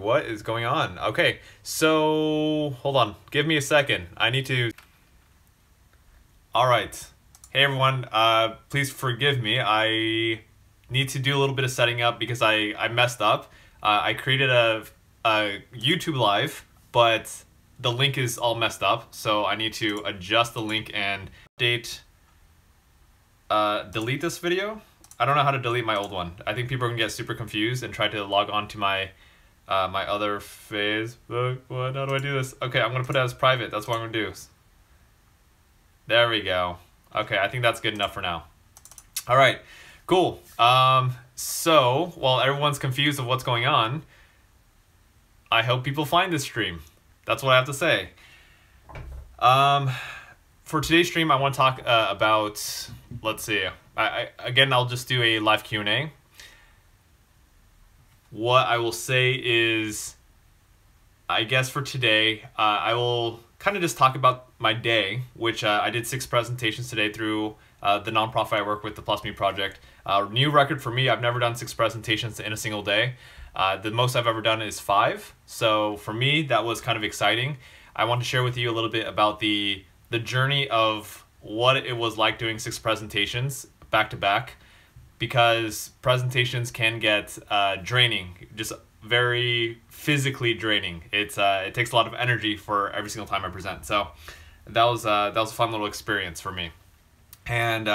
what is going on? Okay, so hold on. Give me a second. I need to. All right. Hey everyone. Please forgive me. I need to do a little bit of setting up because I messed up. I created a YouTube live, but the link is all messed up, so I need to adjust the link and update. Delete this video. I don't know how to delete my old one. I think people are gonna get super confused and try to log on to my my other Facebook. What? How do I do this? Okay, I'm gonna put it as private. That's what I'm gonna do. There we go. Okay, I think that's good enough for now. All right, cool. So while everyone's confused of what's going on, I hope people find this stream. That's what I have to say. For today's stream, I want to talk about, let's see, again, I'll just do a live Q&A. What I will say is, I guess for today, I will kind of just talk about my day, which I did 6 presentations today through the nonprofit I work with, the Plus Me Project. New record for me, I've never done 6 presentations in a single day. The most I've ever done is 5. So for me, that was kind of exciting. I want to share with you a little bit about the journey of what it was like doing 6 presentations back to back, because presentations can get draining, just very physically draining. It takes a lot of energy for every single time I present. So that was a fun little experience for me. And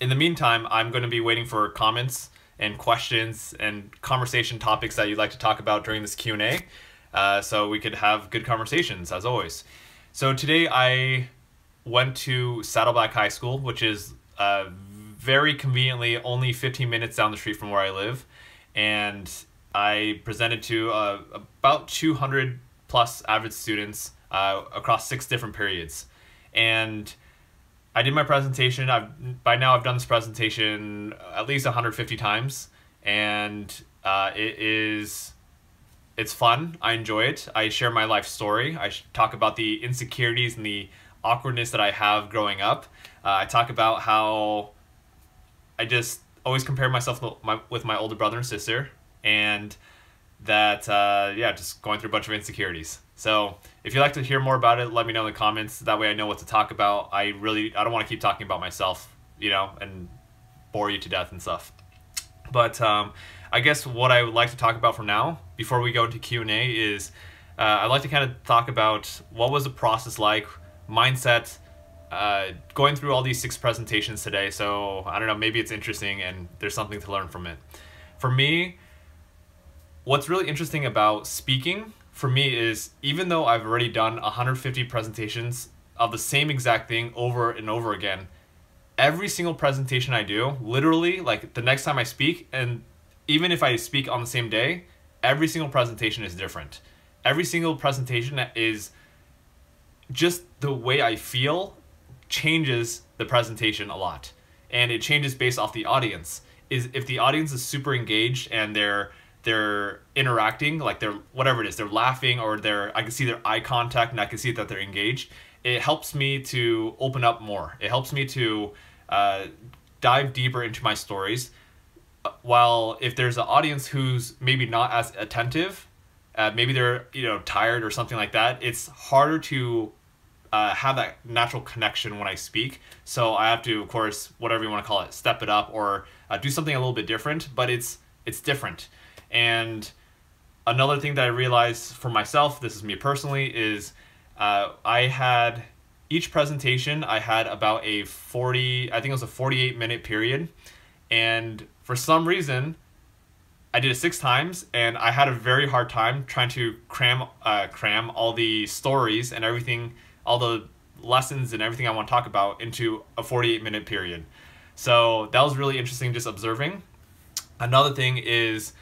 in the meantime, I'm going to be waiting for comments and questions and conversation topics that you'd like to talk about during this Q&A, so we could have good conversations as always. So today I went to Saddleback High School, which is very conveniently only 15 minutes down the street from where I live, and I presented to about 200 plus avid students across 6 different periods. And I did my presentation. By now I've done this presentation at least 150 times, and it's fun. I enjoy it. I share my life story. I talk about the insecurities and the awkwardness that I have growing up. I talk about how I just always compare myself with my older brother and sister, and that yeah, just going through a bunch of insecurities. So if you'd like to hear more about it, let me know in the comments. That way I know what to talk about. I don't want to keep talking about myself, you know, and bore you to death and stuff. But I guess what I would like to talk about for now, before we go into Q&A, is I'd like to kind of talk about what was the process like, mindset, going through all these 6 presentations today. So I don't know, maybe it's interesting and there's something to learn from it. For me, what's really interesting about speaking for me is, even though I've already done 150 presentations of the same exact thing over and over again, every single presentation I do, literally, like the next time I speak, and even if I speak on the same day, every single presentation is different. Every single presentation is just the way I feel changes the presentation a lot. And it changes based off the audience. If the audience is super engaged and they're interacting, like they're, whatever it is, they're laughing, or I can see their eye contact and I can see that they're engaged, it helps me to open up more. It helps me to dive deeper into my stories. While if there's an audience who's maybe not as attentive, maybe they're, you know, tired or something like that, it's harder to have that natural connection when I speak. So I have to, of course, whatever you want to call it, step it up, or do something a little bit different, but it's different. And another thing that I realized for myself, this is me personally, is I had each presentation, I had about I think it was a 48-minute period. And for some reason, I did it 6 times, and I had a very hard time trying to cram all the stories and everything, all the lessons and everything I want to talk about into a 48-minute period. So that was really interesting, just observing. Another thing is,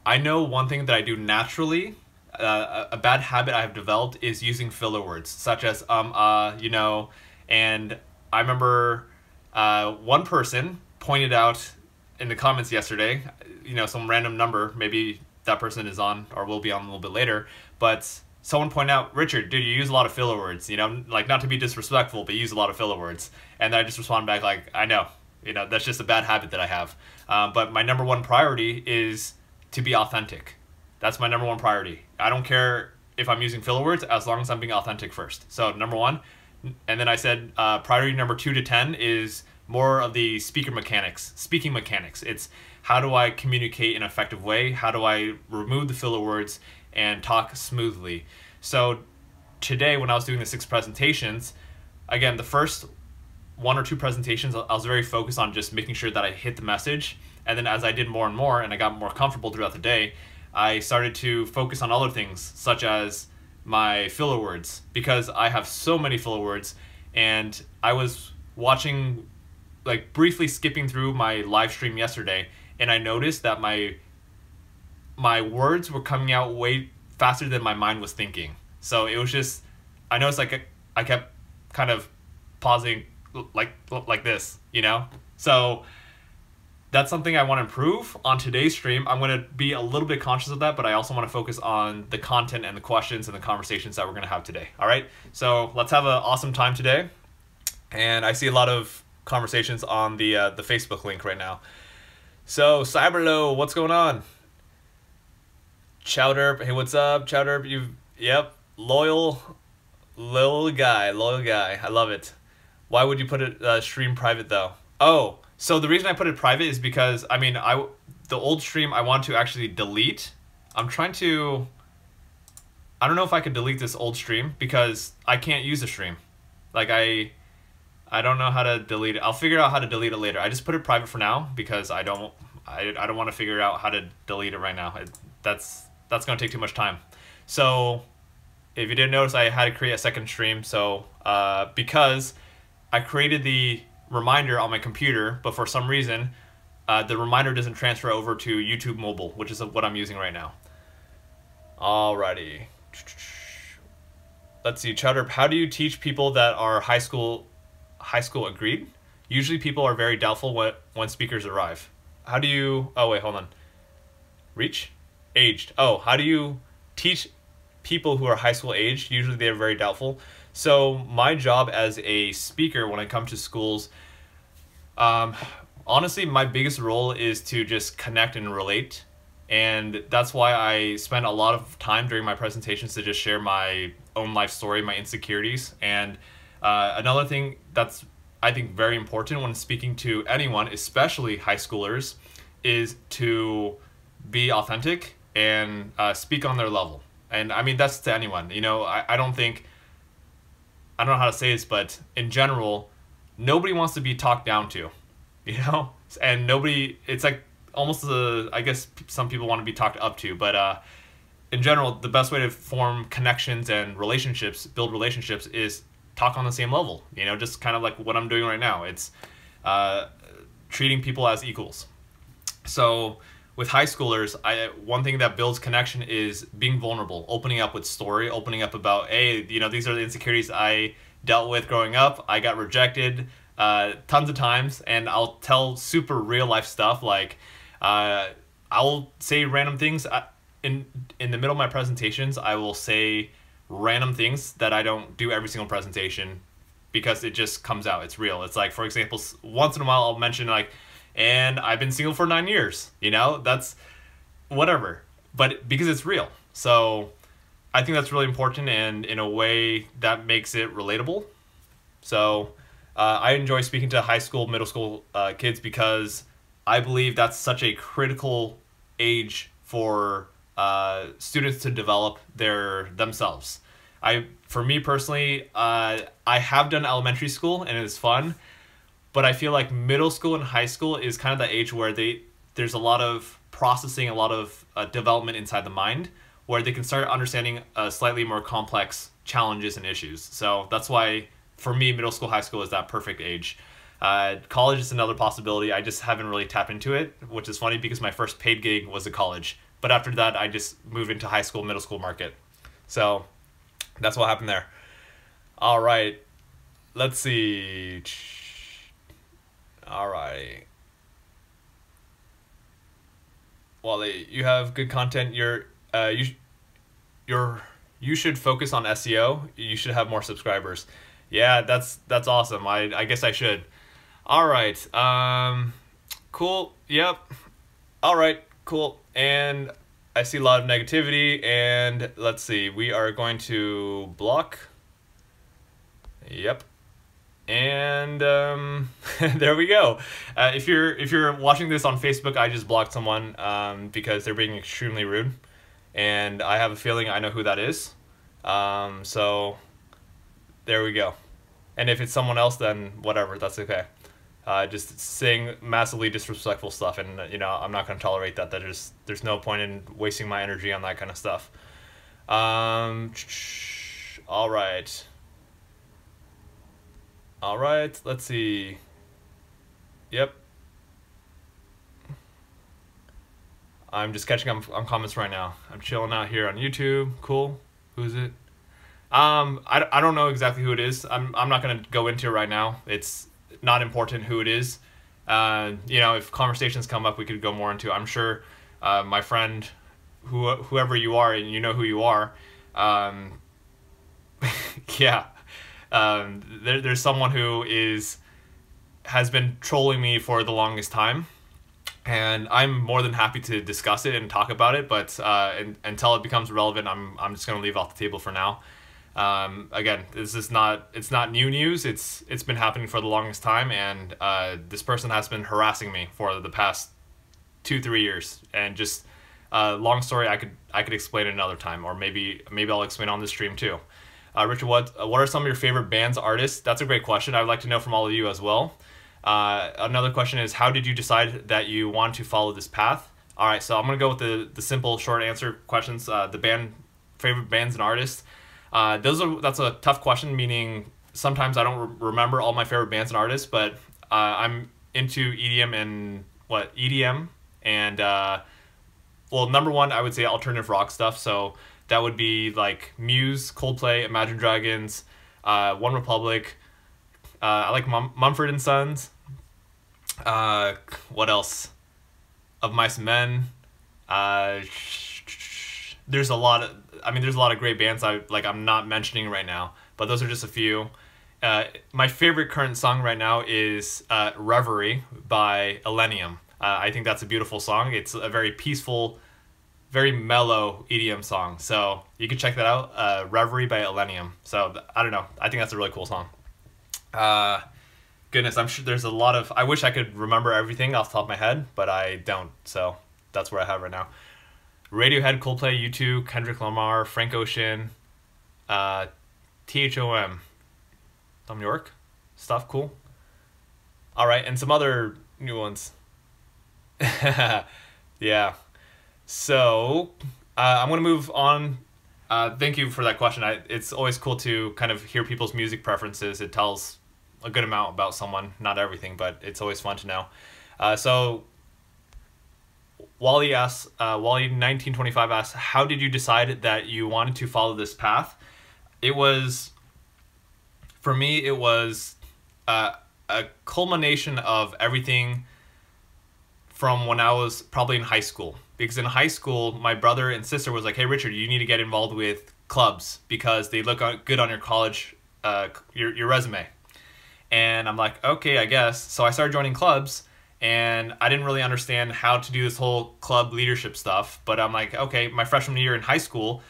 I know one thing that I do naturally, a bad habit I have developed, is using filler words, such as you know. And I remember one person pointed out in the comments yesterday, you know, some random number, maybe that person is on or will be on a little bit later, but someone pointed out, Richard, dude, you use a lot of filler words, you know, like, not to be disrespectful, but you use a lot of filler words. And then I just respond back like, I know, you know, that's just a bad habit that I have. But my #1 priority is to be authentic. That's my number one priority. I don't care if I'm using filler words as long as I'm being authentic first. So number one. And then I said priority number 2 to 10 is more of the speaking mechanics. It's how do I communicate in an effective way? How do I remove the filler words and talk smoothly? So today when I was doing the 6 presentations, again, the first 1 or 2 presentations, I was very focused on just making sure that I hit the message. And then as I did more and more and I got more comfortable throughout the day, I started to focus on other things, such as my filler words, because I have so many filler words. And I was watching, like briefly skipping through my live stream yesterday, and I noticed that my words were coming out way faster than my mind was thinking. So it was just, I noticed like I kept kind of pausing like this, you know? So that's something I want to improve on today's stream. I'm going to be a little bit conscious of that, but I also want to focus on the content and the questions and the conversations that we're going to have today. All right. So let's have an awesome time today. And I see a lot of conversations on the Facebook link right now. So Cyberlow, what's going on? Chowderp, hey, what's up, Chowderp? Yep, loyal guy. I love it. Why would you put it stream private though? Oh, so the reason I put it private is because the old stream I want to actually delete. I don't know if I can delete this old stream because I can't use the stream. Like I don't know how to delete it. I'll figure out how to delete it later. I just put it private for now because I don't want to figure out how to delete it right now. That's going to take too much time. So if you didn't notice, I had to create a second stream. So because I created the reminder on my computer, but for some reason the reminder doesn't transfer over to YouTube mobile, which is what I'm using right now. Alrighty. Let's see, Chowder, how do you teach people that are high school agreed? Usually people are very doubtful when speakers arrive. How do you, oh wait, hold on. Aged. Oh, how do you teach people who are high school aged? Usually they're very doubtful. So my job as a speaker when I come to schools, honestly, my biggest role is to just connect and relate. And that's why I spend a lot of time during my presentations to just share my own life story, my insecurities. And another thing that's, I think, very important when speaking to anyone, especially high schoolers, is to be authentic and speak on their level. And I mean, that's to anyone. You know, I don't know how to say this, but in general, nobody wants to be talked down to, you know? And it's like almost I guess some people want to be talked up to, but in general, the best way to form connections and build relationships is talk on the same level, you know, just kind of like what I'm doing right now. It's treating people as equals. So with high schoolers, one thing that builds connection is being vulnerable, opening up with story, opening up about, hey, you know, these are the insecurities I dealt with growing up. I got rejected tons of times, and I'll tell super real life stuff. Like I'll say random things in the middle of my presentations. I will say random things that I don't do every single presentation because it just comes out. It's real. It's like, for example, once in a while I'll mention like, and I've been single for 9 years, you know, that's whatever, but because it's real. So I think that's really important, and in a way that makes it relatable. So I enjoy speaking to high school, middle school kids because I believe that's such a critical age for students to develop themselves. For me personally, I have done elementary school and it's fun, but I feel like middle school and high school is kind of the age where there's a lot of processing, a lot of development inside the mind, where they can start understanding slightly more complex challenges and issues. So that's why, for me, middle school, high school is that perfect age. College is another possibility. I just haven't really tapped into it, which is funny because my first paid gig was at college. But after that, I just moved into high school, middle school market. So that's what happened there. All right. Let's see. All right. Wally, you have good content. You should focus on SEO. You should have more subscribers. Yeah, that's awesome. I guess I should. All right. Cool. Yep. All right. Cool. And I see a lot of negativity, and let's see. We are going to block. Yep. And there we go. If you're watching this on Facebook, I just blocked someone because they're being extremely rude, and I have a feeling I know who that is. So there we go. And if it's someone else, then whatever, that's okay. Just saying massively disrespectful stuff, and I'm not going to tolerate that. There's no point in wasting my energy on that kind of stuff. All right. All right, let's see. Yep. I'm just catching up on comments right now. I'm chilling out here on YouTube. Cool. Who is it? I don't know exactly who it is. I'm not gonna go into it right now. It's not important who it is. If conversations come up, we could go more into it. I'm sure my friend, whoever you are, and you know who you are, yeah. There's someone who has been trolling me for the longest time, and I'm more than happy to discuss it and talk about it, but until it becomes relevant, I'm just gonna leave off the table for now. Again, it's not new news. It's been happening for the longest time, and this person has been harassing me for the past 2-3 years, and just long story. I could explain it another time, or maybe I'll explain on this stream too. Richard, what are some of your favorite bands, artists? That's a great question. I would like to know from all of you as well. Another question is, how did you decide that you want to follow this path? All right, so I'm going to go with the simple, short answer questions. The favorite bands and artists. That's a tough question, meaning sometimes I don't remember all my favorite bands and artists, but I'm into EDM and number one, I would say alternative rock stuff. So that would be like Muse, Coldplay, Imagine Dragons, One Republic. I like Mumford & Sons. What else? Of Mice and Men. There's a lot of great bands I'm not mentioning right now, but those are just a few. My favorite current song right now is Reverie by Illenium. I think that's a beautiful song. It's a very peaceful, very mellow EDM song. So you can check that out, Reverie by Illenium. So I don't know. I think that's a really cool song. Goodness, I'm sure there's a lot of... I wish I could remember everything off the top of my head, but I don't. So that's where I have right now. Radiohead, Coldplay, U2, Kendrick Lamar, Frank Ocean, THOM, Thom Yorke, stuff, cool. All right, and some other new ones. Yeah. So I'm gonna move on. Thank you for that question. It's always cool to kind of hear people's music preferences. It tells a good amount about someone, not everything, but it's always fun to know. So Wally 1925 asks, how did you decide that you wanted to follow this path? For me, it was a culmination of everything from when I was probably in high school. Because in high school, my brother and sister was like, hey, Richard, you need to get involved with clubs because they look good on your college, your resume. And I'm like, okay, I guess. So I started joining clubs, and I didn't really understand how to do this whole club leadership stuff. But I'm like, okay, my freshman year in high school,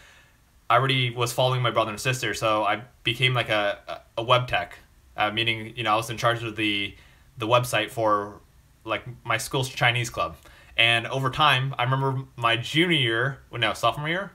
I already was following my brother and sister. So I became like a web tech, meaning, I was in charge of the website for like my school's Chinese club. And over time, I remember my sophomore year?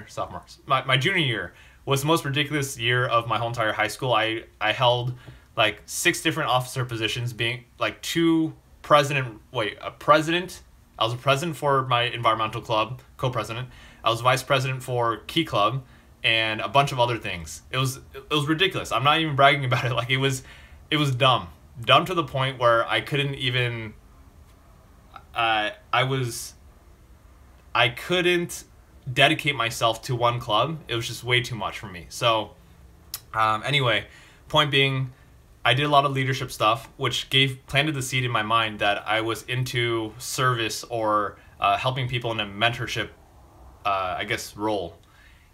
Sophomore. My junior year was the most ridiculous year of my whole entire high school. I held like 6 different officer positions, being like a president. I was a president for my environmental club, co-president. I was vice president for Key Club, and a bunch of other things. It was ridiculous. I'm not even bragging about it. Like it was dumb to the point where I couldn't even. I couldn't dedicate myself to one club. It was just way too much for me. So, anyway, point being, I did a lot of leadership stuff, which planted the seed in my mind that I was into service or helping people in a mentorship, role.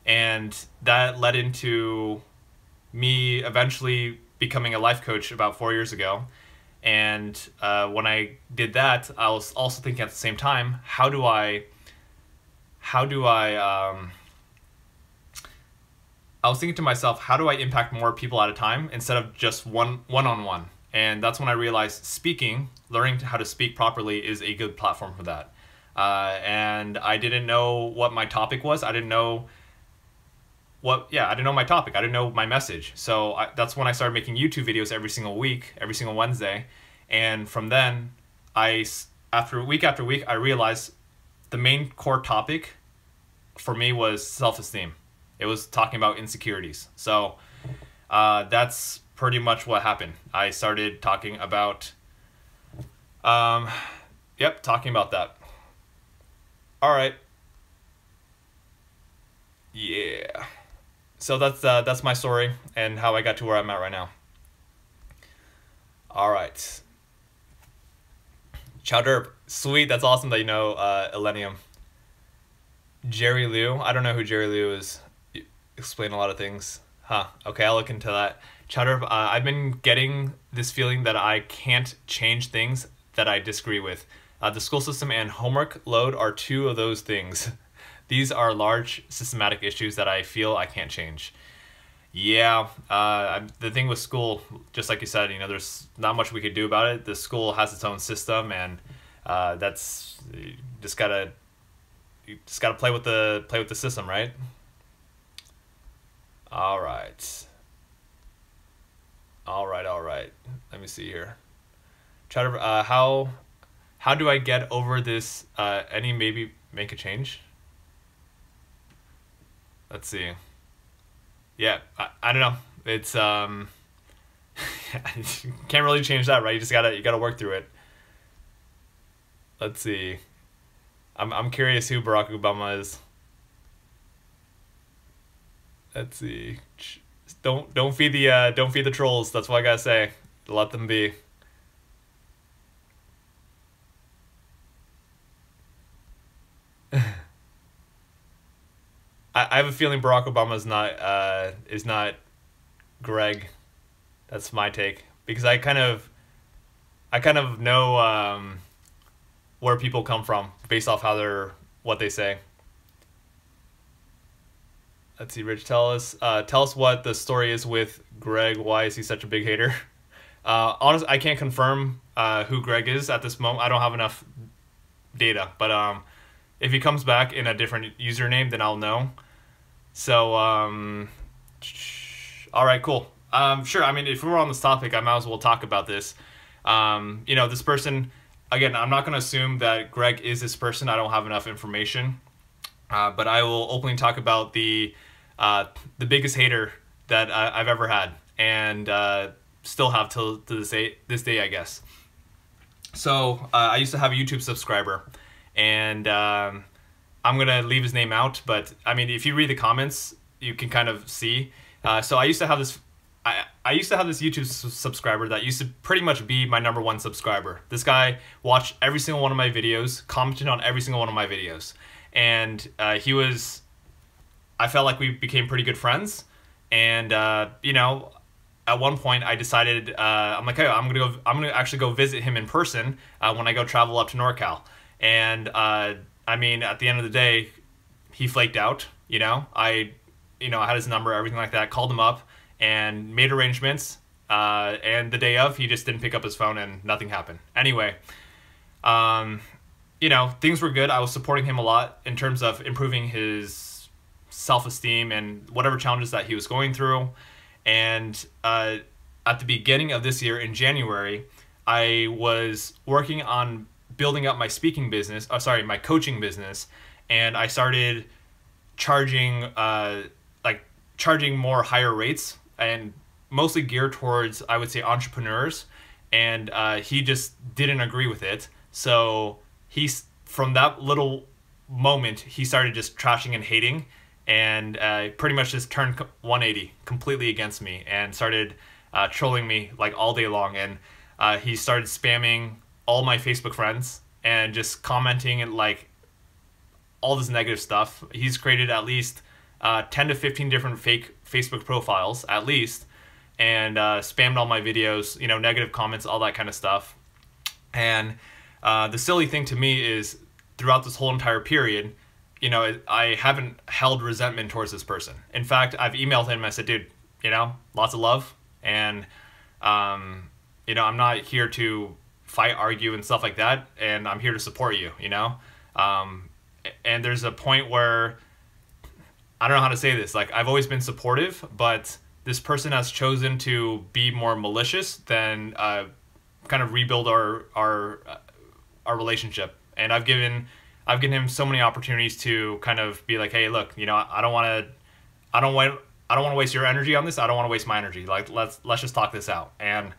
And that led into me eventually becoming a life coach about 4 years ago. And when I did that, I was also thinking at the same time, how do I how do I was thinking to myself, how do I impact more people at a time instead of just one-on-one? And that's when I realized learning how to speak properly is a good platform for that. And I didn't know what my topic was. I didn't know my topic. I didn't know my message. So that's when I started making YouTube videos every single week, every single Wednesday. And from then, after week, I realized the main core topic for me was self-esteem. It was talking about insecurities. So that's pretty much what happened. I started talking about, talking about that. All right. Yeah. So that's my story and how I got to where I'm at right now. All right. Chowderp. Sweet. That's awesome that you know Elenium. Jerry Liu. I don't know who Jerry Liu is. Explain a lot of things. Huh. Okay, I'll look into that. Chowderp, I've been getting this feeling that I can't change things that I disagree with. The school system and homework load are two of those things. These are large systematic issues that I feel I can't change. Yeah, the thing with school, just like you said, there's not much we could do about it. The school has its own system, and you just gotta play with the system, right? All right. Let me see here. Chowder, how do I get over this? Any maybe make a change? Let's see. Yeah, I don't know. It's can't really change that, right? You gotta work through it. Let's see. I'm curious who Barack Obama is. Let's see. Don't feed the trolls. That's what I gotta say. Let them be. I have a feeling Barack Obama is not Greg. That's my take, because I kind of know where people come from based off what they say. Let's see, Rich, tell us what the story is with Greg. Why is he such a big hater? Honestly, I can't confirm who Greg is at this moment. I don't have enough data, but if he comes back in a different username, then I'll know. So, all right, cool. Sure. I mean, if we're on this topic, I might as well talk about this. This person, again, I'm not going to assume that Greg is this person. I don't have enough information. But I will openly talk about the biggest hater that I've ever had, and still have to this day, I guess. So I used to have a YouTube subscriber, and I'm gonna leave his name out, but I mean, if you read the comments, you can kind of see. So I used to have this. I used to have this YouTube subscriber that used to pretty much be my #1 subscriber. This guy watched every single one of my videos, commented on every single one of my videos, and I felt like we became pretty good friends. And at one point I decided I'm like, hey, I'm gonna actually go visit him in person when I go travel up to NorCal. And I mean, at the end of the day, he flaked out. I had his number, everything like that. Called him up and made arrangements. And the day of, he just didn't pick up his phone, and nothing happened. Anyway, things were good. I was supporting him a lot in terms of improving his self-esteem and whatever challenges that he was going through. And at the beginning of this year, in January, I was working on building up my my coaching business, and I started charging more higher rates, and mostly geared towards, I would say, entrepreneurs. And he just didn't agree with it. So from that little moment, he started just trashing and hating, and pretty much just turned 180 completely against me and started trolling me like all day long. And he started spamming all my Facebook friends and just commenting and like all this negative stuff. He's created at least 10 to 15 different fake Facebook profiles at least, and spammed all my videos, negative comments, all that kind of stuff. And the silly thing to me is, throughout this whole entire period, I haven't held resentment towards this person. In fact, I've emailed him and I said, dude, lots of love. And, I'm not here to fight, argue, and stuff like that. And I'm here to support you, and there's a point where I don't know how to say this. Like, I've always been supportive, but this person has chosen to be more malicious than kind of rebuild our relationship. And I've given him so many opportunities to kind of be like, hey, look, I don't want to waste your energy on this. I don't want to waste my energy. Like, let's just talk this out. And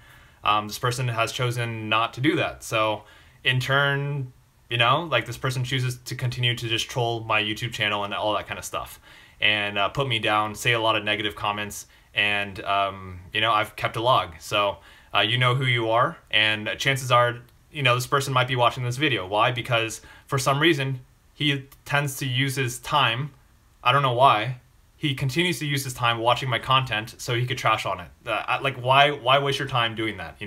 this person has chosen not to do that. So in turn, this person chooses to continue to just troll my YouTube channel and all that kind of stuff, and put me down, say a lot of negative comments, and I've kept a log. So you know who you are, and chances are, this person might be watching this video. Why? Because for some reason, he tends to use his time. I don't know why. He continues to use his time watching my content so he could trash on it. Why waste your time doing that,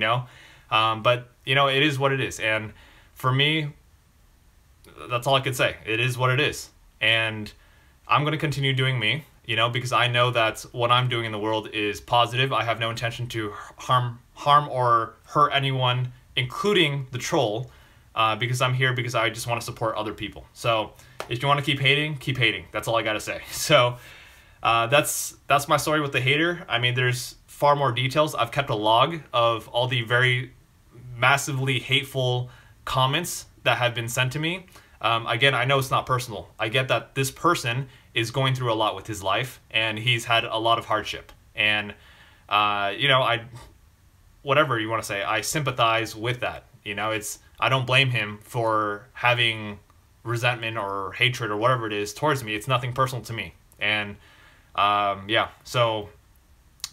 But, it is what it is. And for me, that's all I could say. It is what it is. And I'm going to continue doing me, because I know that what I'm doing in the world is positive. I have no intention to harm or hurt anyone, including the troll, because I'm here because I just want to support other people. So if you want to keep hating, keep hating. That's all I got to say. So that's my story with the hater. I mean, there's far more details. I've kept a log of all the very massively hateful comments that have been sent to me. Again, I know it's not personal. I get that this person is going through a lot with his life, and he's had a lot of hardship. And, whatever you want to say, I sympathize with that. I don't blame him for having resentment or hatred or whatever it is towards me. It's nothing personal to me. And, so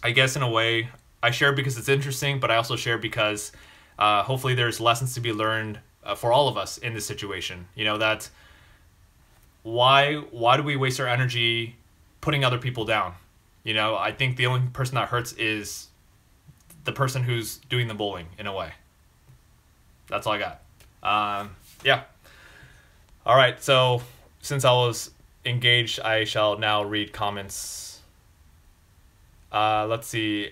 I guess in a way I share because it's interesting, but I also share because hopefully there's lessons to be learned for all of us in this situation. That why do we waste our energy putting other people down? I think the only person that hurts is the person who's doing the bullying, in a way. That's all I got. All right, so since I was engaged, I shall now read comments. Let's see.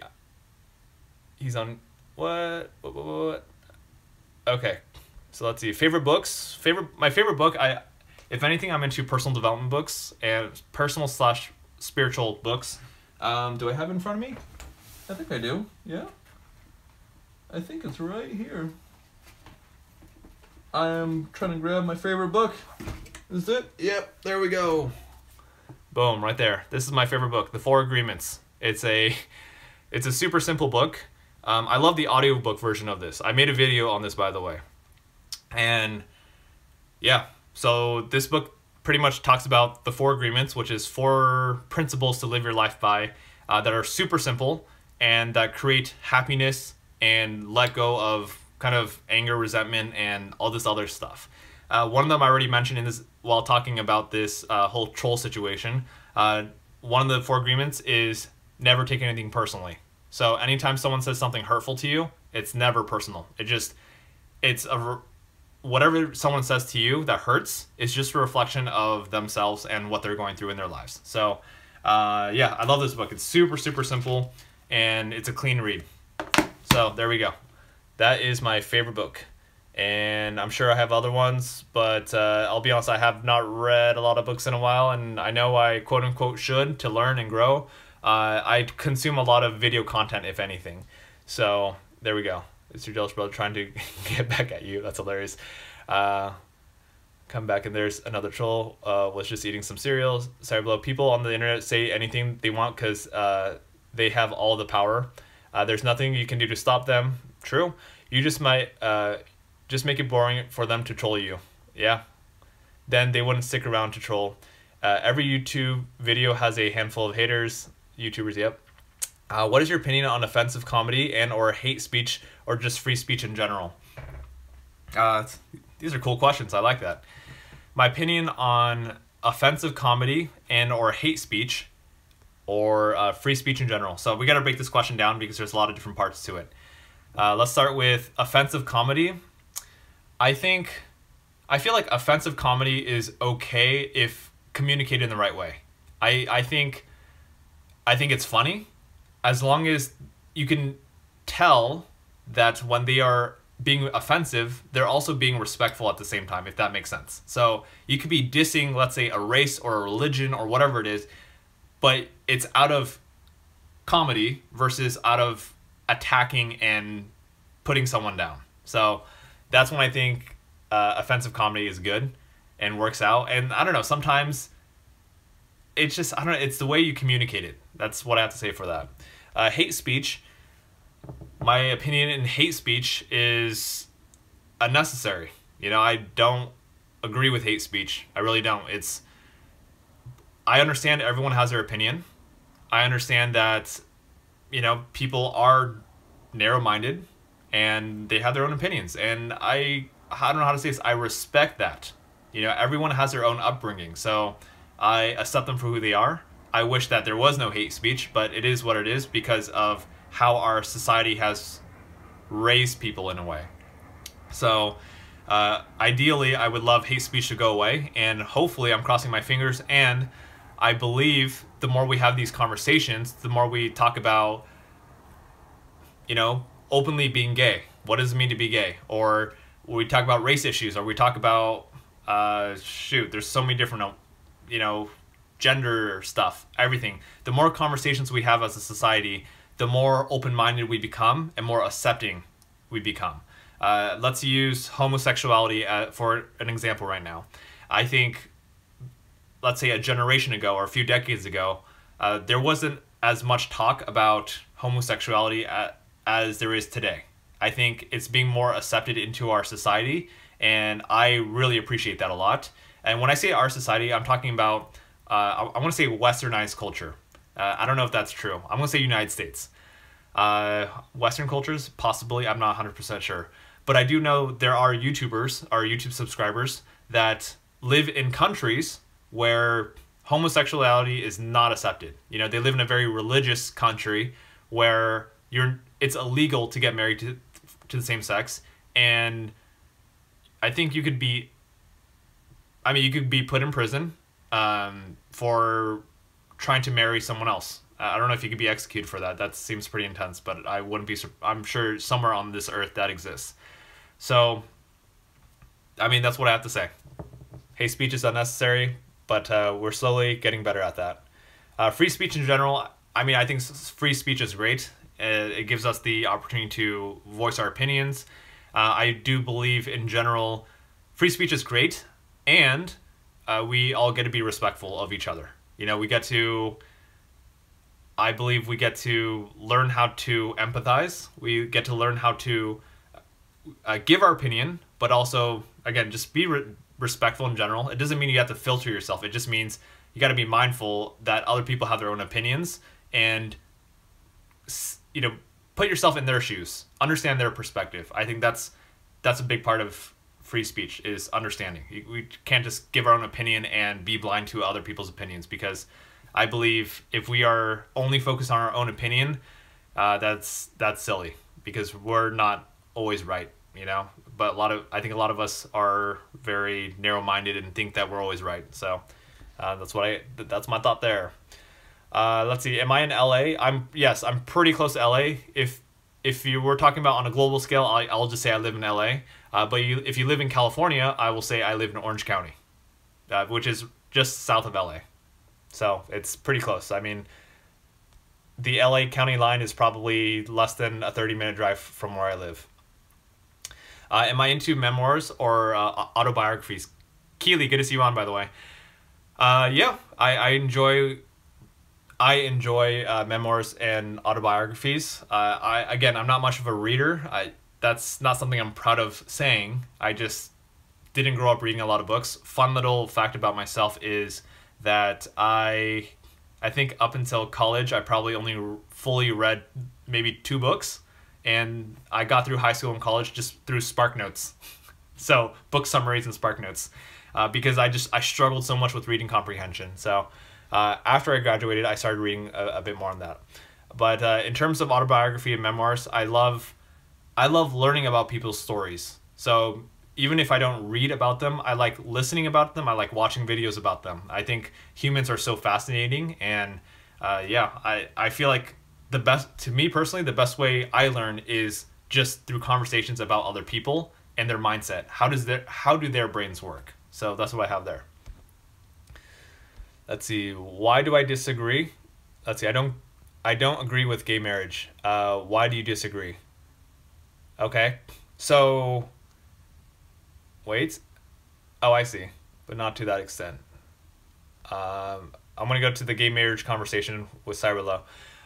He's on what? Okay, so let's see. Favorite books. My favorite book. If anything, I'm into personal development books and personal/spiritual books. Do I have it in front of me? I think I do. Yeah. I think it's right here. I'm trying to grab my favorite book. Is it? Yep, there we go. Boom, right there. This is my favorite book, The Four Agreements. It's a super simple book. I love the audiobook version of this. I made a video on this, by the way. And yeah, so this book pretty much talks about the four agreements, which is 4 principles to live your life by that are super simple and that create happiness and let go of kind of anger, resentment, and all this other stuff. One of them I already mentioned in this while talking about this whole troll situation. One of the 4 agreements is never take anything personally. So anytime someone says something hurtful to you, it's never personal. Whatever someone says to you that hurts is just a reflection of themselves and what they're going through in their lives. So yeah, I love this book. It's super, super simple, and it's a clean read. So there we go. That is my favorite book. And I'm sure I have other ones, but I'll be honest, I have not read a lot of books in a while, and I know I quote-unquote should to learn and grow. I consume a lot of video content, if anything. So there we go. It's your jealous brother trying to get back at you. That's hilarious. Come back and there's another troll. Was just eating some cereal. Sorry, below. People on the internet say anything they want because they have all the power. There's nothing you can do to stop them. True. You just might just make it boring for them to troll you. Yeah. Then they wouldn't stick around to troll. Every YouTube video has a handful of haters. YouTubers, yep. What is your opinion on offensive comedy and or hate speech or just free speech in general? These are cool questions. I like that. My opinion on offensive comedy and or hate speech or free speech in general. So we got to break this question down because there's a lot of different parts to it. Let's start with offensive comedy. I feel like offensive comedy is okay if communicated in the right way. I think it's funny, as long as you can tell that when they are being offensive, they're also being respectful at the same time, if that makes sense. So you could be dissing, let's say, a race or a religion or whatever it is, but it's out of comedy versus out of attacking and putting someone down. So that's when I think offensive comedy is good and works out. And I don't know, sometimes it's just, I don't know, it's the way you communicate it. That's what I have to say for that. Hate speech. My opinion in hate speech is unnecessary. I don't agree with hate speech. I really don't. I understand everyone has their opinion. I understand that, people are narrow-minded and they have their own opinions. And I don't know how to say this. I respect that. Everyone has their own upbringing. So I accept them for who they are. I wish that there was no hate speech, but it is what it is because of how our society has raised people in a way. So ideally, I would love hate speech to go away, and hopefully I'm crossing my fingers, and I believe the more we have these conversations, the more we talk about, openly being gay. What does it mean to be gay? Or we talk about race issues, or we talk about, there's so many different, gender stuff, everything. The more conversations we have as a society, the more open-minded we become and more accepting we become. Let's use homosexuality for an example right now. I think, let's say a generation ago or a few decades ago, there wasn't as much talk about homosexuality as there is today. I think it's being more accepted into our society, and I really appreciate that a lot. And when I say our society, I'm talking about, I want to say westernized culture. I don't know if that's true. I'm going to say United States. Western cultures, possibly, I'm not 100% sure. But I do know there are YouTubers, or YouTube subscribers, that live in countries where homosexuality is not accepted. They live in a very religious country where it's illegal to get married to the same sex, and I think you could be put in prison for trying to marry someone else. I don't know if you could be executed for that. That seems pretty intense, but I wouldn't be. I'm sure somewhere on this earth that exists. So, that's what I have to say. Hate speech is unnecessary, but we're slowly getting better at that. Free speech in general, I think free speech is great. It gives us the opportunity to voice our opinions. I do believe, in general, free speech is great, and we all get to be respectful of each other. I believe we get to learn how to empathize. We get to learn how to give our opinion, but also, again, just be respectful in general. It doesn't mean you have to filter yourself. It just means you got to be mindful that other people have their own opinions, and put yourself in their shoes, understand their perspective. I think that's a big part of free speech, is understanding. We can't just give our own opinion and be blind to other people's opinions, because I believe if we are only focused on our own opinion, that's silly, because we're not always right, But I think a lot of us are very narrow-minded and think that we're always right. So that's my thought there. Let's see. Am I in LA? Yes, I'm pretty close to LA. If you were talking about on a global scale, I'll just say I live in LA. But if you live in California, I will say I live in Orange County, which is just south of LA. So it's pretty close. The LA county line is probably less than a 30-minute drive from where I live. Am I into memoirs or autobiographies? Keely, good to see you on, by the way. Yeah, I enjoy memoirs and autobiographies. I'm not much of a reader. That's not something I'm proud of saying. I just didn't grow up reading a lot of books. Fun little fact about myself is that I think up until college, I probably only fully read maybe 2 books. And I got through high school and college just through SparkNotes. So book summaries and SparkNotes. Because I struggled so much with reading comprehension. So after I graduated, I started reading a bit more on that. But in terms of autobiography and memoirs, I love learning about people's stories. So even if I don't read about them, I like listening about them. I like watching videos about them. I think humans are so fascinating, and yeah, I feel like the best, to me personally, the best way I learn is just through conversations about other people and their mindset. How do their brains work? So that's what I have there. Let's see. Why do I disagree? Let's see. I don't agree with gay marriage. Why do you disagree? Okay. So wait. Oh, I see. But not to that extent. I'm gonna go to the gay marriage conversation with Cyberlow.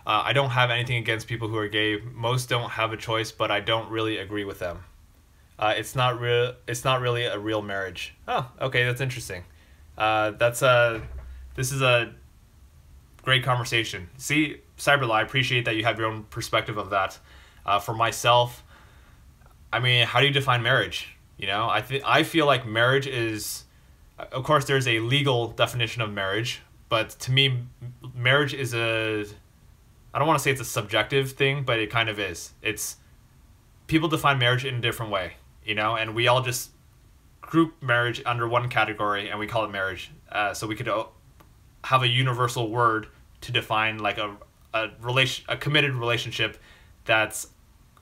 I don't have anything against people who are gay. Most don't have a choice, but I don't really agree with them. It's not real. It's not really a real marriage. Oh, okay, that's interesting. That's This is a great conversation. See, Cyberlaw, I appreciate that you have your own perspective of that. For myself, I mean, how do you define marriage? You know, I feel like marriage is, of course, there's a legal definition of marriage, but to me, marriage is I don't want to say it's a subjective thing, but it kind of is. It's, people define marriage in a different way, you know, and we all just group marriage under one category and we call it marriage. So we could have a universal word to define like a committed relationship that's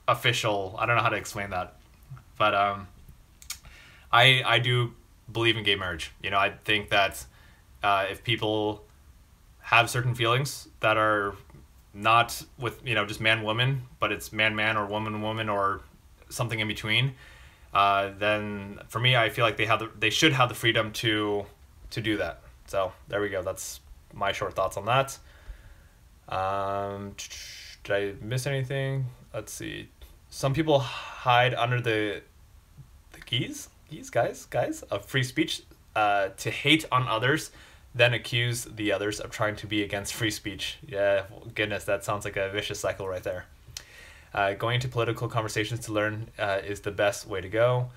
official. I don't know how to explain that, but I do believe in gay marriage. You know, I think that if people have certain feelings that are not with, you know, just man woman, but it's man man or woman woman or something in between, then for me, I feel like they should have the freedom to do that. So there we go. That's my short thoughts on that. Did I miss anything? Let's see. Some people hide under the guys of free speech to hate on others, then accuse the others of trying to be against free speech. Yeah, goodness, that sounds like a vicious cycle right there. Going to political conversations to learn is the best way to go.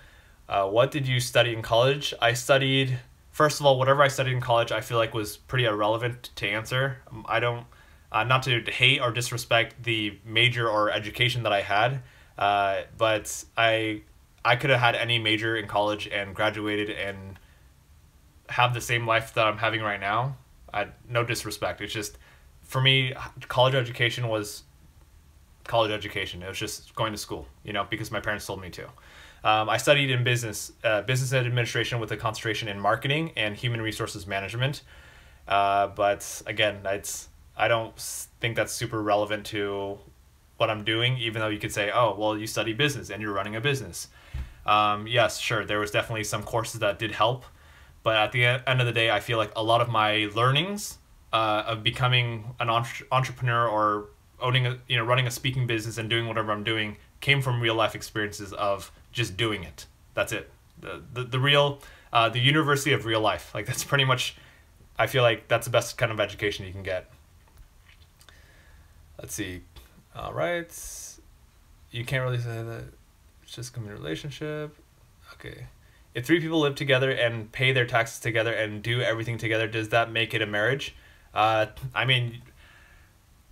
What did you study in college? I studied, first of all, whatever I studied in college, I feel like was pretty irrelevant to answer. I don't, not to hate or disrespect the major or education that I had, but I could have had any major in college and graduated and have the same life that I'm having right now. No disrespect. It's just, for me, college education was college education. It was just going to school, you know, because my parents told me to. I studied in business administration with a concentration in marketing and human resources management. But again, I don't think that's super relevant to what I'm doing, even though you could say, oh, well, you study business and you're running a business. Yes, sure, there was definitely some courses that did help. But at the end of the day, I feel like a lot of my learnings of becoming an entrepreneur or running a speaking business and doing whatever I'm doing came from real life experiences of just doing it. That's it. The real, the university of real life. Like, that's pretty much, I feel like that's the best kind of education you can get. Let's see. All right. You can't really say that it's just a relationship. Okay. If three people live together and pay their taxes together and do everything together, does that make it a marriage? I mean,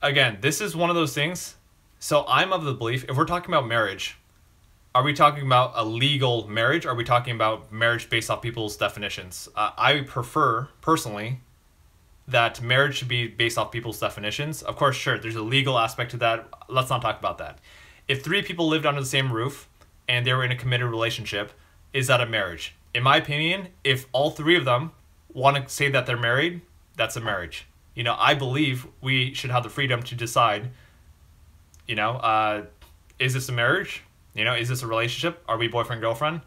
again, this is one of those things. So I'm of the belief, if we're talking about marriage, are we talking about a legal marriage? Or are we talking about marriage based off people's definitions? I prefer, personally, that marriage should be based off people's definitions. Of course, sure, there's a legal aspect to that. Let's not talk about that. If three people lived under the same roof and they were in a committed relationship, is that a marriage? In my opinion, if all three of them want to say that they're married, that's a marriage. You know, I believe we should have the freedom to decide, you know, is this a marriage? You know, is this a relationship? Are we boyfriend, girlfriend?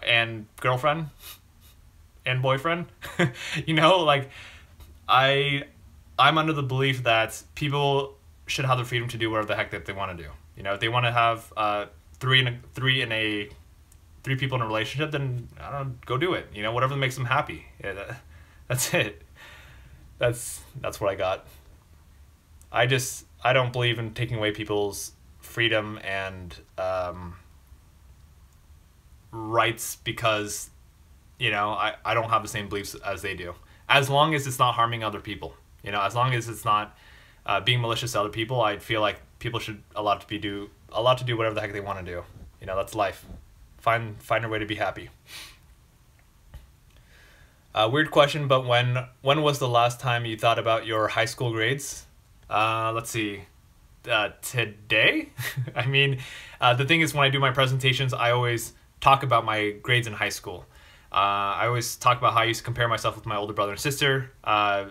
And girlfriend? And boyfriend? You know, like, I'm under the belief that people should have the freedom to do whatever the heck that they want to do. You know, if they want to have three people in a relationship, then I don't know, go do it. You know, whatever makes them happy. Yeah, that's it. That's what I got. I don't believe in taking away people's freedom and rights because, you know, I don't have the same beliefs as they do. As long as it's not harming other people, you know, as long as it's not being malicious to other people, I feel like people should allowed to do whatever the heck they want to do. You know, that's life. find a way to be happy. Weird question, but when was the last time you thought about your high school grades? Let's see. Today? I mean, the thing is, when I do my presentations, I always talk about my grades in high school. I always talk about how I used to compare myself with my older brother and sister. I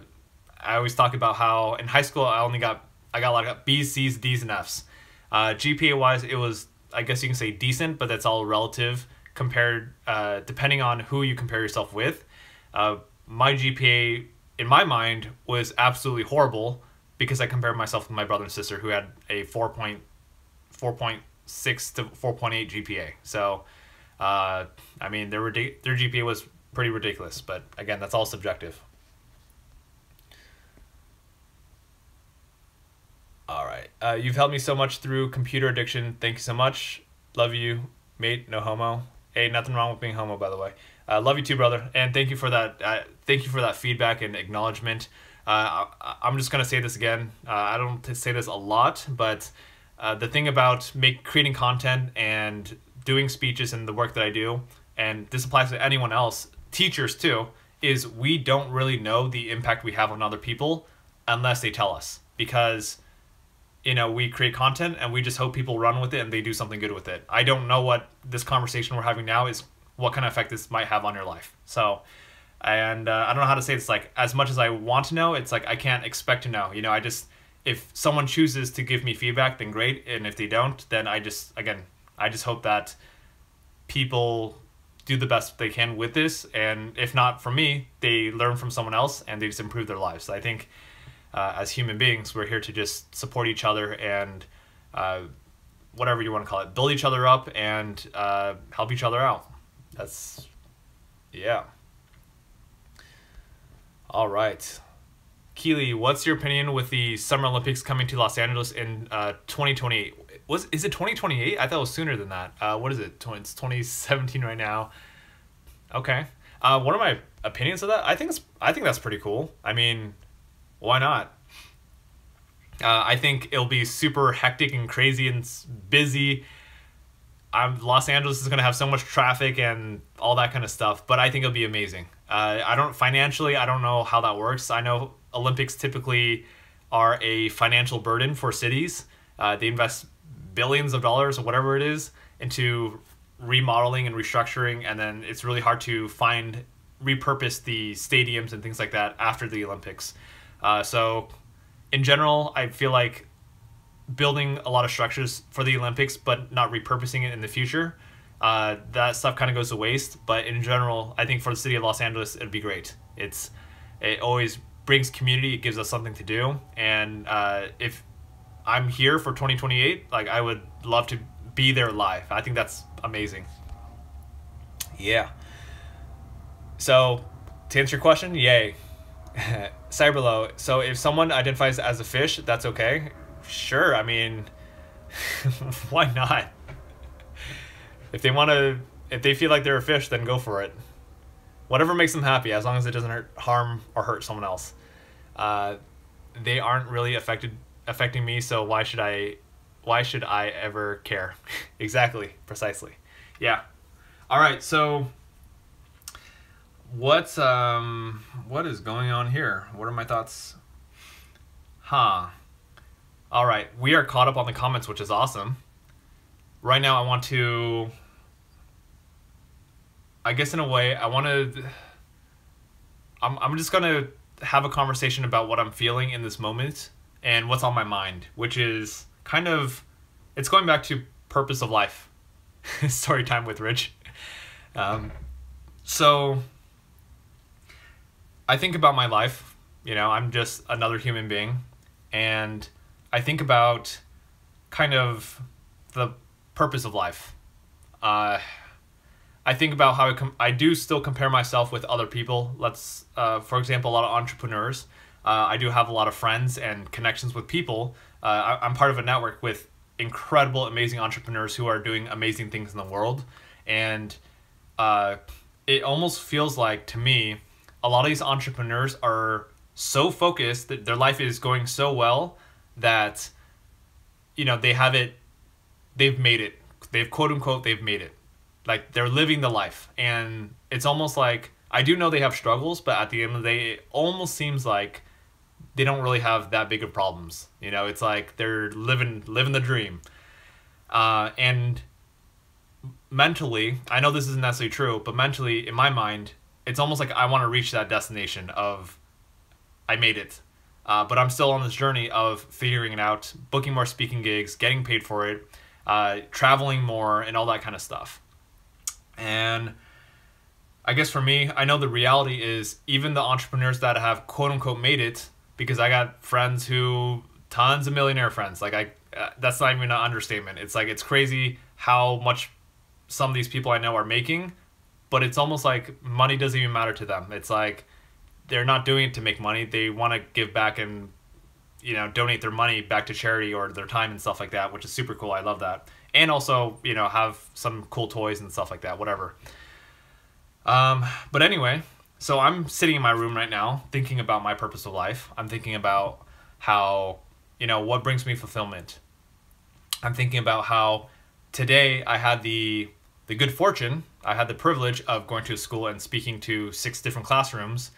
always talk about how in high school I got a lot of B's, C's, D's, and F's. GPA wise, it was, I guess you can say, decent, but that's all relative compared depending on who you compare yourself with. My GPA in my mind was absolutely horrible because I compared myself with my brother and sister who had a 4.6 to 4.8 GPA. So, I mean, their GPA was pretty ridiculous, but again, that's all subjective. All right. You've helped me so much through computer addiction. Thank you so much. Love you, mate. No homo. Hey, nothing wrong with being homo, by the way. Love you too, brother. And thank you for that. Thank you for that feedback and acknowledgement. I'm just gonna say this again. I don't say this a lot, but the thing about creating content and doing speeches and the work that I do, and this applies to anyone else, teachers too, is we don't really know the impact we have on other people unless they tell us. Because, you know, we create content and we just hope people run with it and they do something good with it. I don't know what this conversation we're having now is, what kind of effect this might have on your life. So, and I don't know how to say this, like, as much as I want to know, it's like I can't expect to know. You know, if someone chooses to give me feedback, then great. And if they don't, then I just hope that people do the best they can with this. And if not from me, they learn from someone else and they just improve their lives. So I think as human beings, we're here to just support each other and whatever you want to call it, build each other up and help each other out. Yeah. All right. Keely, what's your opinion with the Summer Olympics coming to Los Angeles in 2028? Is it 2028? I thought it was sooner than that. What is it? It's 2017 right now. Okay. What are my opinions of that? I think that's pretty cool. I mean, why not? I think it'll be super hectic and crazy and busy. Los Angeles is going to have so much traffic and all that kind of stuff, but I think it'll be amazing. Financially, I don't know how that works. I know Olympics typically are a financial burden for cities. They invest billions of dollars or whatever it is into remodeling and restructuring, and then it's really hard to repurpose the stadiums and things like that after the Olympics. So in general, I feel like building a lot of structures for the Olympics but not repurposing it in the future, that stuff kind of goes to waste. But in general, I think for the city of Los Angeles, it'd be great. It always brings community. It gives us something to do. And if I'm here for 2028, like, I would love to be there live. I think that's amazing. Yeah. So to answer your question, yay. Cyberlow, so if someone identifies as a fish, that's okay? Sure, I mean, why not? If they feel like they're a fish, then go for it. Whatever makes them happy, as long as it doesn't harm or hurt someone else. They aren't really affecting me, so why should I ever care? Exactly, precisely. Yeah. All right, so what is going on here? What are my thoughts? All right, we are caught up on the comments, which is awesome. Right now, I guess in a way, I'm just gonna have a conversation about what I'm feeling in this moment and what's on my mind, which is it's going back to purpose of life. Story time with Rich. So I think about my life, you know, I'm just another human being, and I think about kind of the purpose of life. I think about how I do still compare myself with other people. For example, a lot of entrepreneurs. I do have a lot of friends and connections with people. I'm part of a network with incredible, amazing entrepreneurs who are doing amazing things in the world. And it almost feels like, to me, a lot of these entrepreneurs are so focused that their life is going so well that, you know, they've made it. They've, quote unquote, they've made it. Like they're living the life, and it's almost like I do know they have struggles, but at the end of the day, it almost seems like they don't really have that big of problems. You know, it's like they're living the dream. And mentally, I know this isn't necessarily true, but mentally, in my mind, it's almost like I want to reach that destination of I made it. But I'm still on this journey of figuring it out, booking more speaking gigs, getting paid for it, traveling more, and all that kind of stuff. And I guess for me, I know the reality is even the entrepreneurs that have quote unquote made it, because I got friends who, tons of millionaire friends, like that's not even an understatement. It's like, it's crazy how much some of these people I know are making, but it's almost like money doesn't even matter to them. It's like, they're not doing it to make money. They want to give back and, you know, donate their money back to charity or their time and stuff like that, which is super cool. I love that. And also, you know, have some cool toys and stuff like that, whatever. But anyway, so I'm sitting in my room right now thinking about my purpose of life. I'm thinking about how, you know, what brings me fulfillment. I'm thinking about how today I had the good fortune, I had the privilege of going to a school and speaking to 6 different classrooms,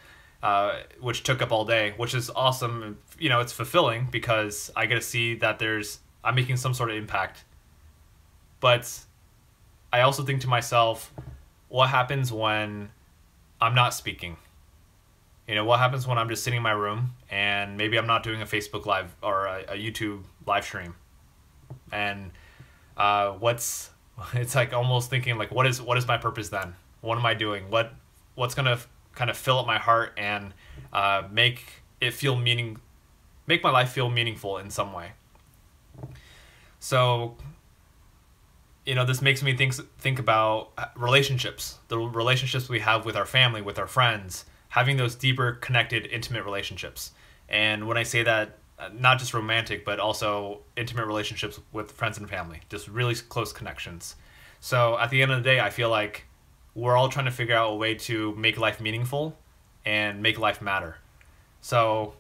which took up all day, which is awesome. You know, it's fulfilling because I get to see that I'm making some sort of impact. But I also think to myself, what happens when I'm not speaking? You know, what happens when I'm just sitting in my room and maybe I'm not doing a Facebook Live or a YouTube live stream? And it's like almost thinking like, what is my purpose then? What am I doing? What's gonna kind of fill up my heart and make my life feel meaningful in some way? So, you know, this makes me think about relationships, the relationships we have with our family, with our friends, having those deeper, connected, intimate relationships. And when I say that, not just romantic, but also intimate relationships with friends and family, just really close connections. So at the end of the day, I feel like we're all trying to figure out a way to make life meaningful and make life matter. So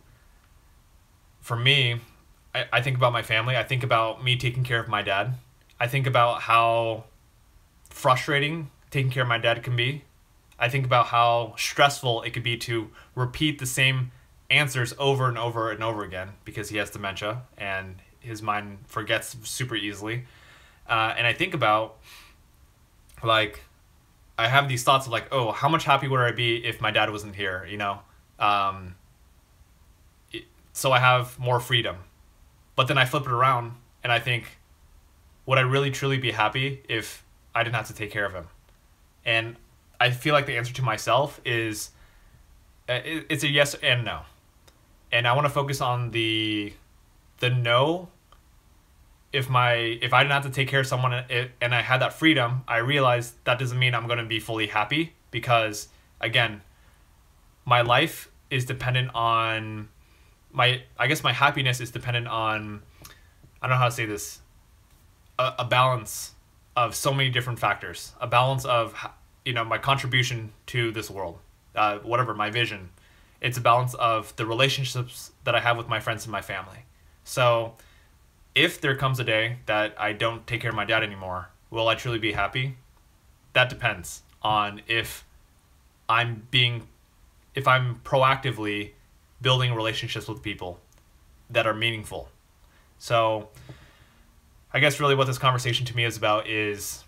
for me, I think about my family. I think about me taking care of my dad. I think about how frustrating taking care of my dad can be. I think about how stressful it could be to repeat the same answers over and over and over again because he has dementia and his mind forgets super easily. And I think about, like, I have these thoughts of like, oh, how much happy would I be if my dad wasn't here, you know? So I have more freedom. But then I flip it around and I think, would I really truly be happy if I didn't have to take care of him? And I feel like the answer to myself is it's a yes and no. And I want to focus on the no. If I didn't have to take care of someone and I had that freedom, I realized that doesn't mean I'm going to be fully happy because, again, my life is dependent on my happiness is dependent on, I don't know how to say this, a balance of so many different factors, a balance of, you know, my contribution to this world, whatever, my vision. It's a balance of the relationships that I have with my friends and my family. So if there comes a day that I don't take care of my dad anymore, will I truly be happy? That depends on if I'm proactively building relationships with people that are meaningful. So I guess really what this conversation to me is about is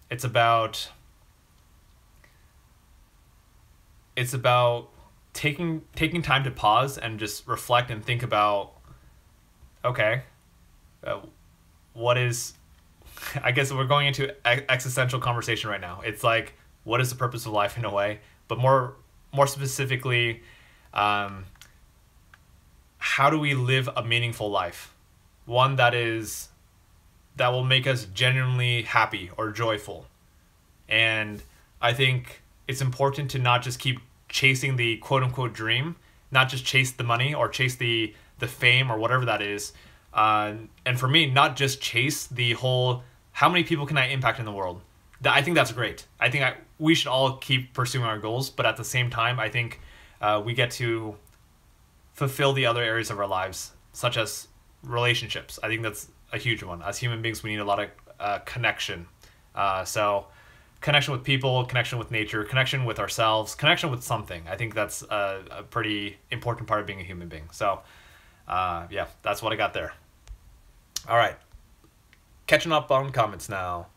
it's about taking time to pause and just reflect and think about, okay, what is, I guess we're going into existential conversation right now. It's like, what is the purpose of life in a way? But more specifically, how do we live a meaningful life? One that will make us genuinely happy or joyful. And I think it's important to not just keep chasing the quote unquote dream, not just chase the money or chase the fame or whatever that is. And for me, not just chase the whole, how many people can I impact in the world? I think that's great. I think we should all keep pursuing our goals, but at the same time, I think we get to fulfill the other areas of our lives, such as relationships. I think that's a huge one. As human beings, we need a lot of connection. So connection with people, connection with nature, connection with ourselves, connection with something. I think that's a pretty important part of being a human being. So, yeah, that's what I got there. All right. Catching up on comments now.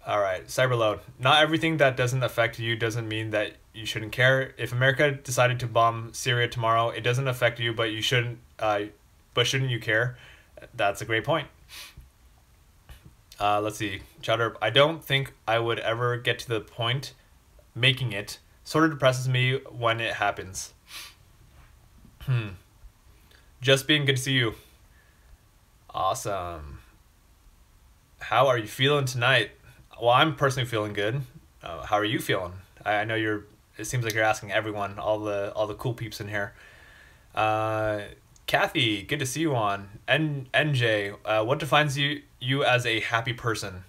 All right, Cyberload. Not everything that doesn't affect you doesn't mean that you shouldn't care. If America decided to bomb Syria tomorrow, it doesn't affect you, but you shouldn't. But shouldn't you care? That's a great point. Let's see, Chowder. I don't think I would ever get to the point making it. Sort of depresses me when it happens. Just being good to see you. Awesome. How are you feeling tonight? Well, I'm personally feeling good. How are you feeling? I know you're. It seems like you're asking everyone, all the cool peeps in here. Kathy, good to see you on. NJ, what defines you as a happy person?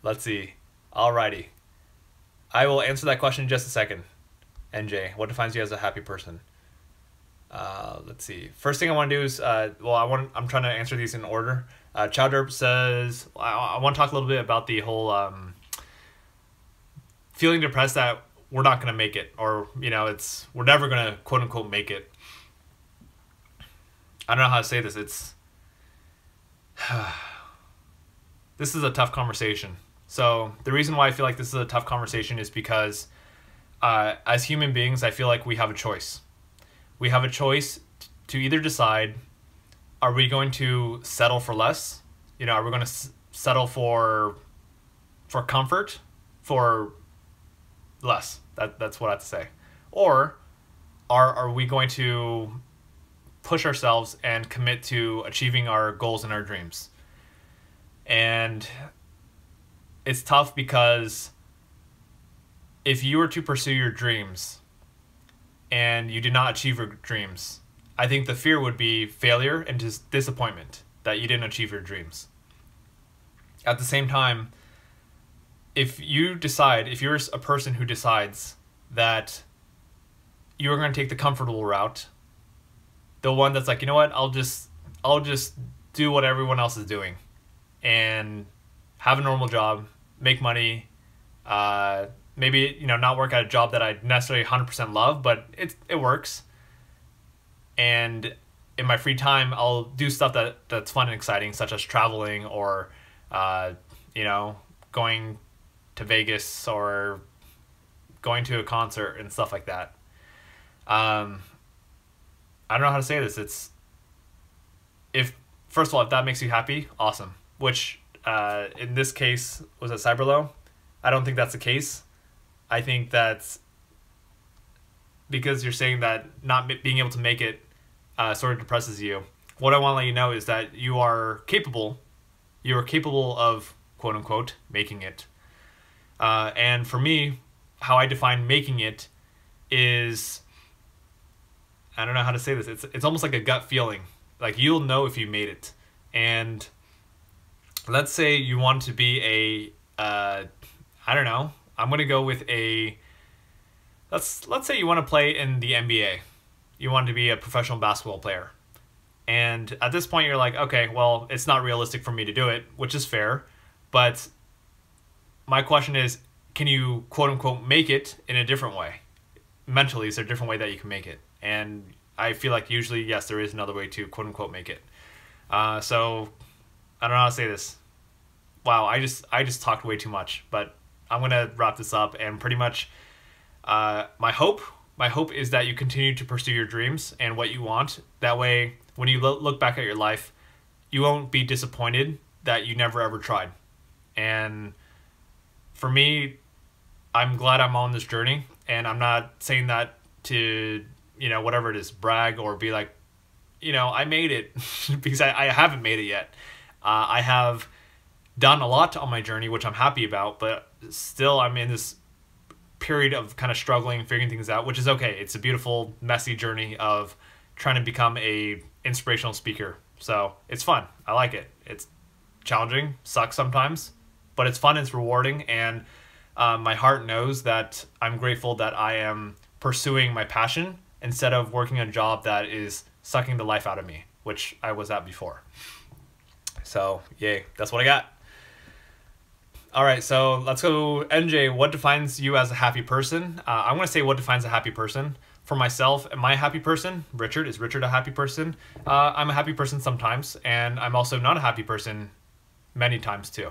Let's see. Alrighty. I will answer that question in just a second. NJ, what defines you as a happy person? Let's see. First thing I want to do is, I'm trying to answer these in order. Chowderp says, I want to talk a little bit about the whole feeling depressed that we're not going to make it, or, we're never going to quote unquote make it. I don't know how to say this. This is a tough conversation. So the reason why I feel like this is a tough conversation is because as human beings, I feel like we have a choice. We have a choice to either decide, are we going to settle for less? Are we going to settle for comfort, for less? That's what I have to say. Or are we going to push ourselves and commit to achieving our goals and our dreams? And it's tough because if you were to pursue your dreams and you did not achieve your dreams, I think the fear would be failure and just disappointment that you didn't achieve your dreams. At the same time, if you're a person who decides that you're going to take the comfortable route, the one that's like, you know what, I'll just do what everyone else is doing and have a normal job, make money, maybe, not work at a job that I necessarily 100% love, but it works. And in my free time, I'll do stuff that's fun and exciting, such as traveling or, going to Vegas or going to a concert and stuff like that. I don't know how to say this. First of all, if that makes you happy, awesome. Which, in this case, was it Cyberlow? I don't think that's the case. I think that's because you're saying that not being able to make it sort of depresses you. What I want to let you know is that you are capable of, quote unquote, making it. And for me, how I define making it is, I don't know how to say this. It's almost like a gut feeling. Like, you'll know if you made it. And let's say you want to be I don't know. I'm going to go with let's say you want to play in the NBA. You want to be a professional basketball player. And at this point, you're like, okay, well, it's not realistic for me to do it, which is fair. But my question is, can you, quote unquote, make it in a different way? Mentally, is there a different way that you can make it? And I feel like usually, yes, there is another way to, quote unquote, make it. So I don't know how to say this. Wow, I just talked way too much, but I'm going to wrap this up. And pretty much my hope is that you continue to pursue your dreams and what you want. That way, when you look back at your life, you won't be disappointed that you never ever tried. And for me, I'm glad I'm on this journey, and I'm not saying that to, whatever it is, brag or be like, I made it, because I haven't made it yet. I have done a lot on my journey, which I'm happy about, but still I'm in this period of kind of struggling, figuring things out, which is okay. It's a beautiful, messy journey of trying to become a inspirational speaker. So it's fun. I like it. It's challenging, sucks sometimes, but it's fun, it's rewarding, and my heart knows that I'm grateful that I am pursuing my passion instead of working a job that is sucking the life out of me, which I was at before. So, yay, that's what I got. All right, so let's go. NJ, what defines you as a happy person? I'm going to say what defines a happy person. For myself, am I a happy person? Richard, is Richard a happy person? I'm a happy person sometimes, and I'm also not a happy person many times too.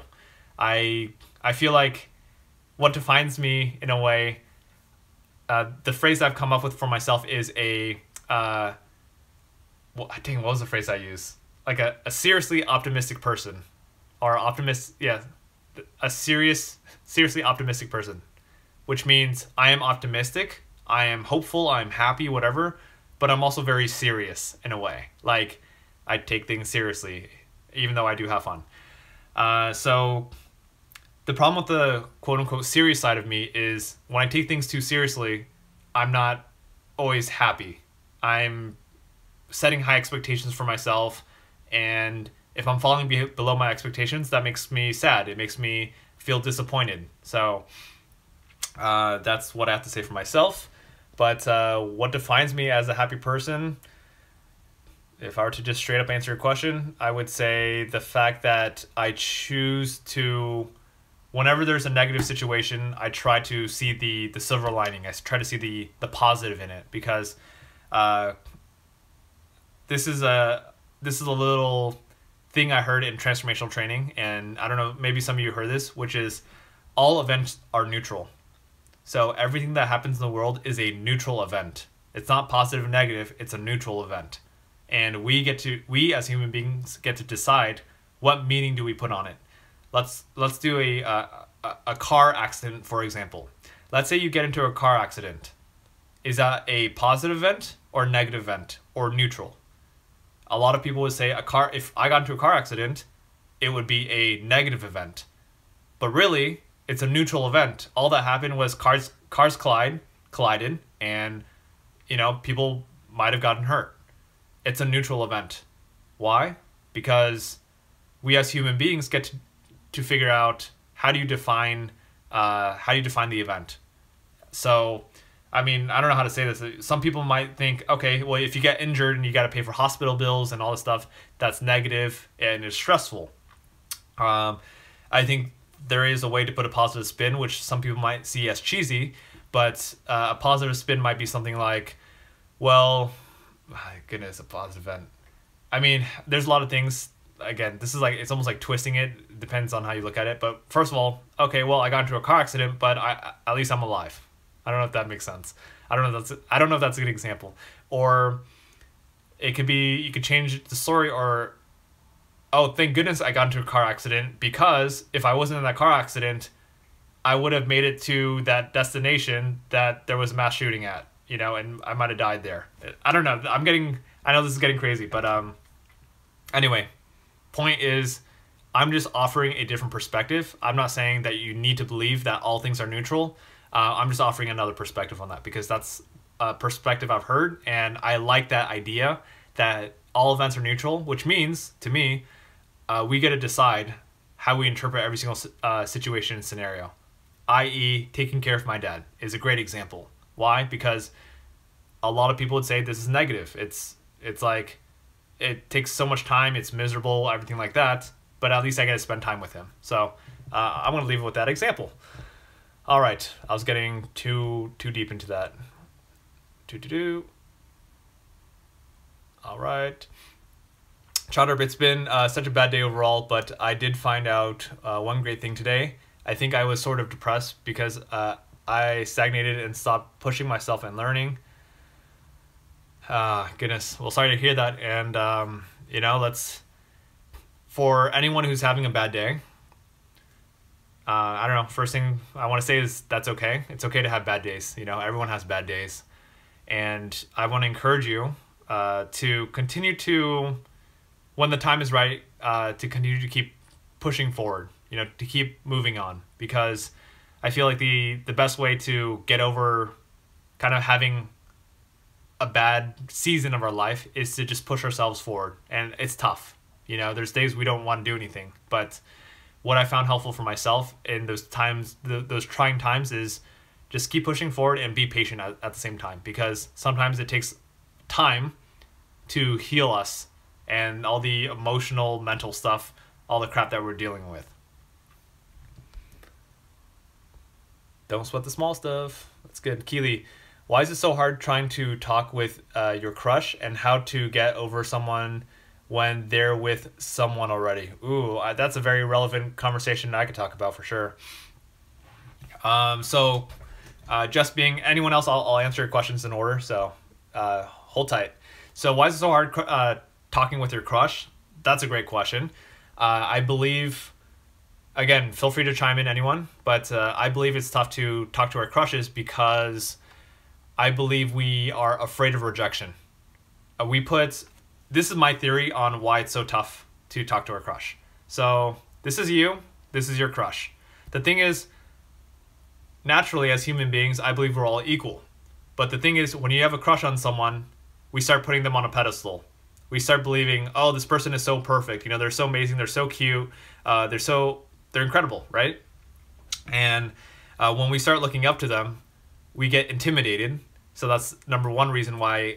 I feel like what defines me in a way, the phrase I've come up with for myself is what was the phrase I use? Like a seriously optimistic person, or a seriously optimistic person, which means I am optimistic, I am hopeful, I'm happy, whatever, but I'm also very serious in a way. Like, I take things seriously, even though I do have fun. So the problem with the quote unquote serious side of me is when I take things too seriously, I'm not always happy. I'm setting high expectations for myself, and if I'm falling below my expectations, that makes me sad. It makes me feel disappointed. So that's what I have to say for myself. But what defines me as a happy person? If I were to just straight up answer your question, I would say the fact that I choose to, whenever there's a negative situation, I try to see the silver lining. I try to see the positive in it, because this is a little thing I heard in transformational training, and I don't know, maybe some of you heard this, which is all events are neutral. So everything that happens in the world is a neutral event. It's not positive or negative, it's a neutral event. And we as human beings get to decide what meaning do we put on it. Let's do a car accident, for example. Let's say you get into a car accident. Is that a positive event or a negative event or neutral? A lot of people would say if I got into a car accident, it would be a negative event. But really, it's a neutral event. All that happened was cars collided, and people might have gotten hurt. It's a neutral event. Why? Because we as human beings get to figure out how do you define the event. So, I mean, I don't know how to say this. Some people might think, okay, well, if you get injured and you got to pay for hospital bills and all this stuff, that's negative and it's stressful. I think there is a way to put a positive spin, which some people might see as cheesy, but a positive spin might be something like, well, my goodness, a positive event. I mean, there's a lot of things. Again, this is like, it's almost like twisting it. It depends on how you look at it. But first of all, okay, well, I got into a car accident, but at least I'm alive. I don't know if that makes sense. I don't know if that's a good example. Or it could be, you could change the story, or, oh, thank goodness I got into a car accident, because if I wasn't in that car accident, I would have made it to that destination that there was a mass shooting at, and I might have died there. I don't know. I know this is getting crazy, but anyway, point is, I'm just offering a different perspective. I'm not saying that you need to believe that all things are neutral. I'm just offering another perspective on that, because that's a perspective I've heard, and I like that idea that all events are neutral, which means, to me, we get to decide how we interpret every single situation and scenario. I.e., taking care of my dad is a great example. Why? Because a lot of people would say this is negative. It's like, it takes so much time, it's miserable, everything like that, but at least I get to spend time with him. So I'm going to leave it with that example. All right, I was getting too deep into that. All right. Chatter, it's been such a bad day overall, but I did find out one great thing today. I think I was sort of depressed because I stagnated and stopped pushing myself and learning. Goodness. Well, sorry to hear that. And, for anyone who's having a bad day, I don't know, first thing I want to say is that's okay. It's okay to have bad days. Everyone has bad days. And I want to encourage you to continue to, when the time is right, to continue to keep pushing forward, to keep moving on. Because I feel like the best way to get over kind of having a bad season of our life is to just push ourselves forward. And it's tough. There's days we don't want to do anything. But what I found helpful for myself in those times, those trying times, is just keep pushing forward and be patient at the same time. Because sometimes it takes time to heal us and all the emotional, mental stuff, all the crap that we're dealing with. Don't sweat the small stuff. That's good. Keely, why is it so hard trying to talk with your crush, and how to get over someone when they're with someone already? Ooh, that's a very relevant conversation I could talk about for sure. Just being anyone else, I'll answer your questions in order. So hold tight. So why is it so hard talking with your crush? That's a great question. I believe, again, feel free to chime in, anyone, but I believe it's tough to talk to our crushes because I believe we are afraid of rejection. This is my theory on why it's so tough to talk to our crush. So this is you, this is your crush. The thing is, naturally, as human beings, I believe we're all equal. But the thing is, when you have a crush on someone, we start putting them on a pedestal. We start believing, oh, this person is so perfect. You know, they're so amazing. They're so cute. They're incredible, right? And when we start looking up to them, we get intimidated. So that's number one reason why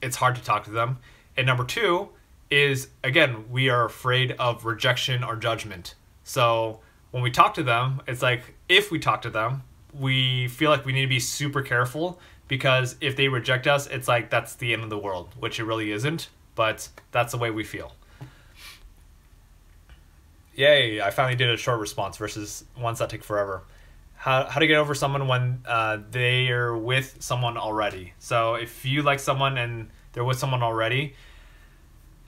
it's hard to talk to them. And number two is, again, we are afraid of rejection or judgment. So when we talk to them, it's like, if we talk to them, we feel like we need to be super careful, because if they reject us, it's like that's the end of the world, which it really isn't, but that's the way we feel. Yay, I finally did a short response versus ones that take forever. How to get over someone when they are with someone already. So if you like someone and they're with someone already,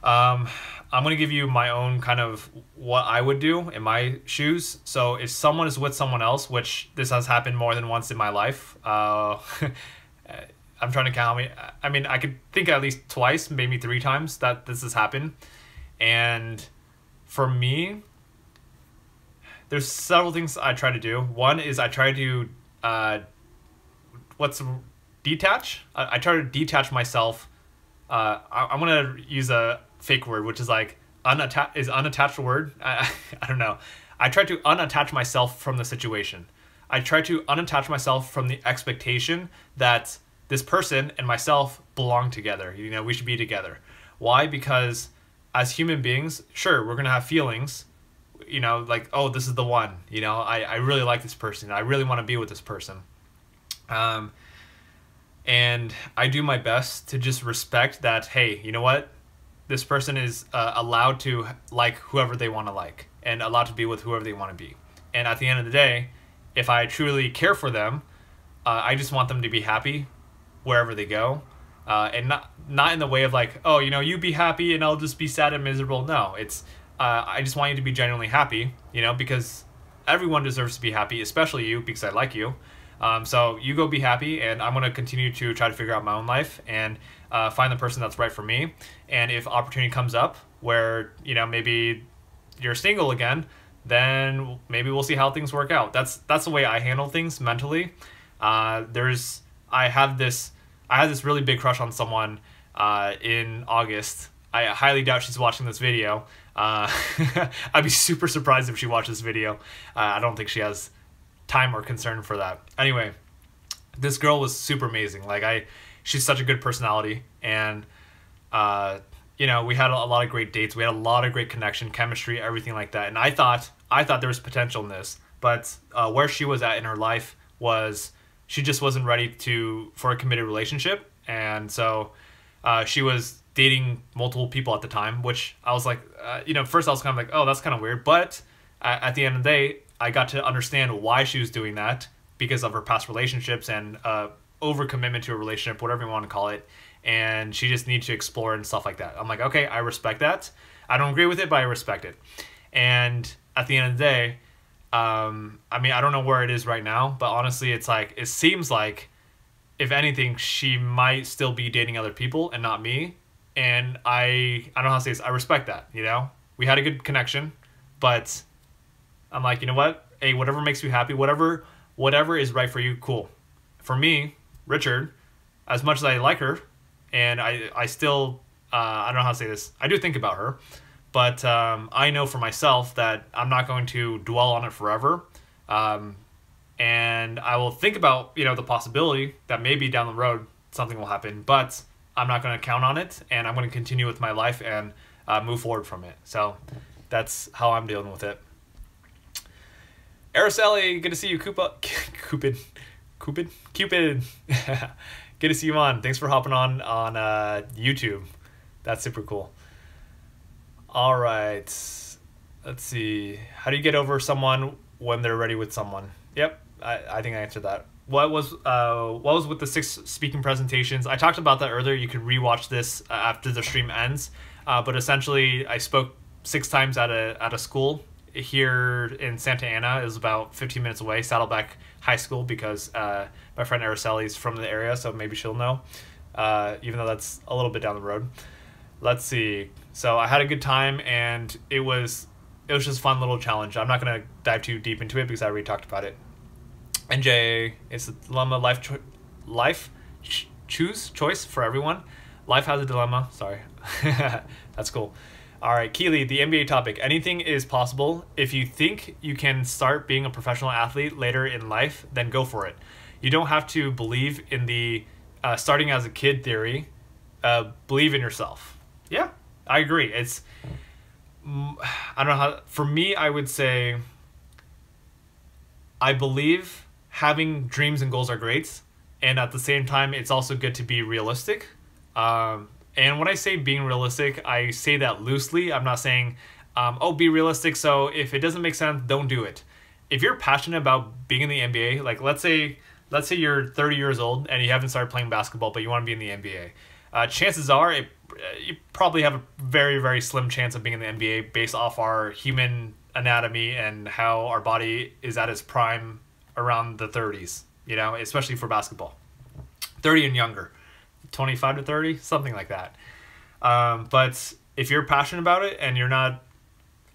I'm going to give you my own kind of what I would do in my shoes. So if someone is with someone else, which this has happened more than once in my life, I'm trying to count how many. I mean, I could think at least twice, maybe 3 times that this has happened. And for me, there's several things I try to do. One is I try to detach. I try to detach myself. I'm gonna use a fake word, which is like unattached a word? I don't know. I try to unattach myself from the situation. I try to unattach myself from the expectation that this person and myself belong together. You know, we should be together. Why? Because as human beings, sure, we're gonna have feelings. You know, like, oh, this is the one. You know, I really like this person. I really want to be with this person. And I do my best to just respect that, hey, you know what? This person is allowed to like whoever they want to like, and allowed to be with whoever they want to be. And at the end of the day, if I truly care for them, I just want them to be happy wherever they go. And not in the way of like, oh, you know, you be happy and I'll just be sad and miserable. No, it's I just want you to be genuinely happy, you know, because everyone deserves to be happy, especially you, because I like you. So you go be happy, and I'm going to continue to try to figure out my own life and find the person that's right for me. And if opportunity comes up where, you know, maybe you're single again, then maybe we'll see how things work out. That's the way I handle things mentally. I had this really big crush on someone in August. I highly doubt she's watching this video. I'd be super surprised if she watched this video. I don't think she has time or concern for that. Anyway, this girl was super amazing. Like she's such a good personality, and you know, we had a lot of great dates. We had a lot of great connection, chemistry, everything like that. And I thought there was potential in this, but where she was at in her life was she just wasn't ready for a committed relationship, and so she was dating multiple people at the time, which I was like, you know, first I was kind of like, oh, that's kind of weird. But at the end of the day, I got to understand why she was doing that, because of her past relationships and overcommitment to a relationship, whatever you want to call it. And she just needed to explore and stuff like that. I'm like, okay, I respect that. I don't agree with it, but I respect it. And at the end of the day, I mean, I don't know where it is right now, but honestly, it's like, it seems like, if anything, she might still be dating other people and not me. And I don't know how to say this. I respect that, you know? We had a good connection, but I'm like, you know what? Hey, whatever makes you happy, whatever is right for you, cool. For me, Richard, as much as I like her, and I still, I don't know how to say this. I do think about her, but I know for myself that I'm not going to dwell on it forever. And I will think about, you know, the possibility that maybe down the road something will happen, but I'm not going to count on it, and I'm going to continue with my life and move forward from it. So that's how I'm dealing with it. Araceli, good to see you. Cupid. Cupid. Good to see you on. Thanks for hopping on YouTube. That's super cool. All right. Let's see. How do you get over someone when they're ready with someone? Yep, I think I answered that. What was with the 6 speaking presentations? I talked about that earlier. You could rewatch this after the stream ends. But essentially, I spoke 6 times at a school here in Santa Ana. It was about 15 minutes away, Saddleback High School, because my friend Araceli is from the area, so maybe she'll know, even though that's a little bit down the road. Let's see. So I had a good time, and it was just a fun little challenge. I'm not going to dive too deep into it because I already talked about it. NJ, it's a dilemma, choice for everyone. Life has a dilemma. Sorry. That's cool. All right, Keely, the NBA topic. Anything is possible. If you think you can start being a professional athlete later in life, then go for it. You don't have to believe in the starting as a kid theory. Believe in yourself. Yeah, I agree. It's, I don't know how, for me, I would say, I believe having dreams and goals are great. And at the same time, it's also good to be realistic. And when I say being realistic, I say that loosely. I'm not saying, be realistic. So if it doesn't make sense, don't do it. If you're passionate about being in the NBA, like let's say you're 30 years old and you haven't started playing basketball, but you want to be in the NBA. Chances are you probably have a very, very slim chance of being in the NBA based off our human anatomy and how our body is at its prime around the 30s, especially for basketball. 30 and younger. 25 to 30, something like that. But if you're passionate about it and you're not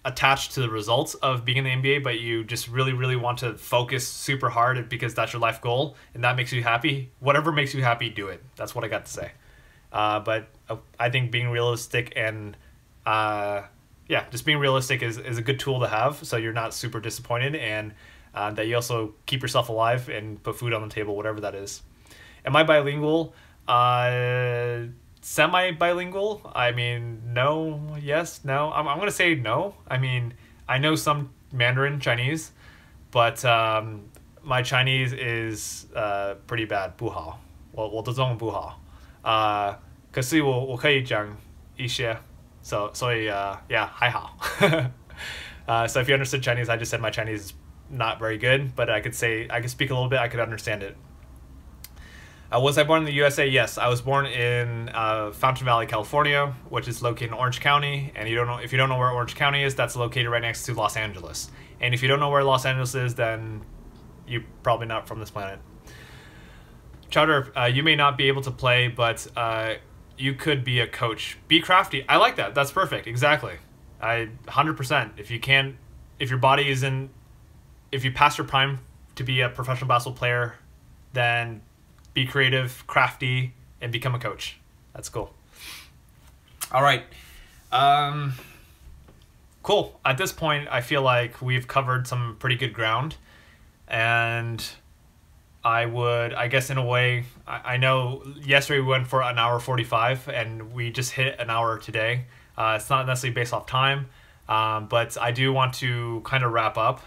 attached to the results of being in the NBA, but you just really, really want to focus super hard because that's your life goal and that makes you happy, whatever makes you happy, do it. That's what I got to say. But I think being realistic and just being realistic is a good tool to have, so you're not super disappointed, and that you also keep yourself alive and put food on the table, whatever that is. Am I bilingual? Semi-bilingual. I mean, no, yes, no. I'm going to say no. I mean, I know some Mandarin Chinese, but my Chinese is pretty bad. 不好，我的中文不好。可是我可以讲一些，所以yeah, 还好。So if you understood Chinese, I just said my Chinese is not very good, but I could speak a little bit. I could understand it. Was I born in the USA? Yes, I was born in Fountain Valley, California, which is located in Orange County. And if you don't know where Orange County is, that's located right next to Los Angeles. And if you don't know where Los Angeles is, then you're probably not from this planet. Chowder, you may not be able to play, but you could be a coach. Be crafty. I like that. That's perfect. Exactly. 100%. If you pass your prime to be a professional basketball player, then be creative, crafty, and become a coach. That's cool. All right. Cool. At this point, I feel like we've covered some pretty good ground. And I guess in a way, I know yesterday we went for an hour 45, and we just hit an hour today. It's not necessarily based off time, but I do want to kind of wrap up.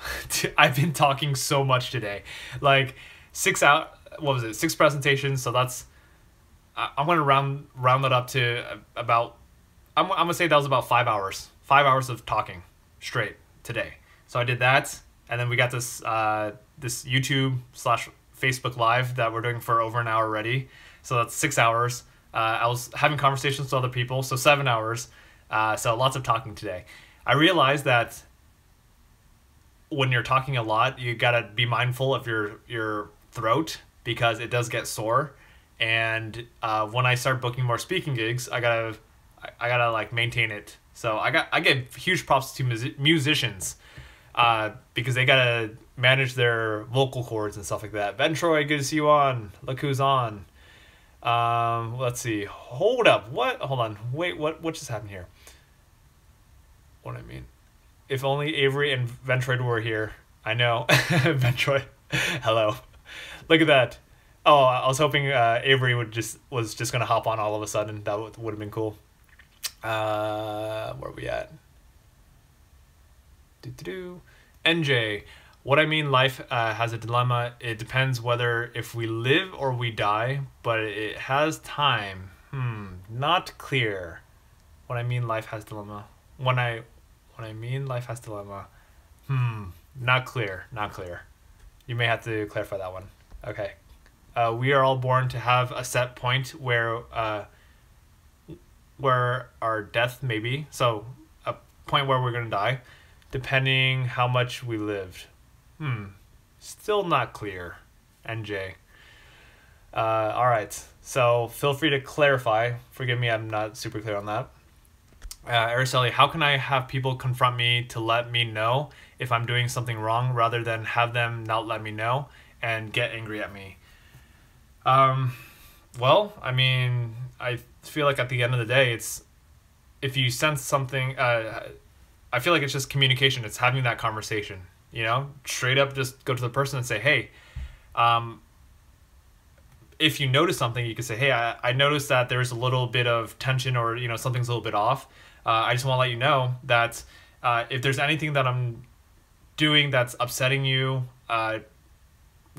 I've been talking so much today. Like 6 presentations, so that's I'm gonna round that up to about I'm gonna say that was about 5 hours of talking straight today. So I did that, and then we got this this YouTube / Facebook live that we're doing for over an hour already, so that's 6 hours. I was having conversations with other people, so 7 hours. So lots of talking today. I realized that when you're talking a lot, you gotta be mindful of your throat, because it does get sore. And when I start booking more speaking gigs, I gotta like maintain it. So I give huge props to musicians, because they gotta manage their vocal cords and stuff like that. Ventroy, good to see you on. Look who's on. Let's see. Hold up. What? Hold on. Wait. What just happened here? What I mean? If only Avery and Ventroid were here. I know. Ventroid. Hello. Look at that. Oh, I was hoping Avery was just gonna hop on all of a sudden. That would have been cool. Where are we at? NJ, What I mean, life has a dilemma. It depends whether if we live or we die, but it has time. Not clear. What I mean, life has dilemma. When I mean life has dilemma. Not clear. Not clear. You may have to clarify that one. Okay. We are all born to have a set point where our death may be. So a point where we're gonna die, depending how much we lived. Still not clear. NJ. All right. So feel free to clarify. Forgive me, I'm not super clear on that. Araceli, how can I have people confront me to let me know if I'm doing something wrong rather than have them not let me know and get angry at me? Well, I mean, I feel like at the end of the day, it's if you sense something, I feel like it's just communication. It's having that conversation, you know, straight up just go to the person and say, hey, if you notice something, you could say, hey, I noticed that there's a little bit of tension or, you know, something's a little bit off. I just want to let you know that if there's anything that I'm doing that's upsetting you,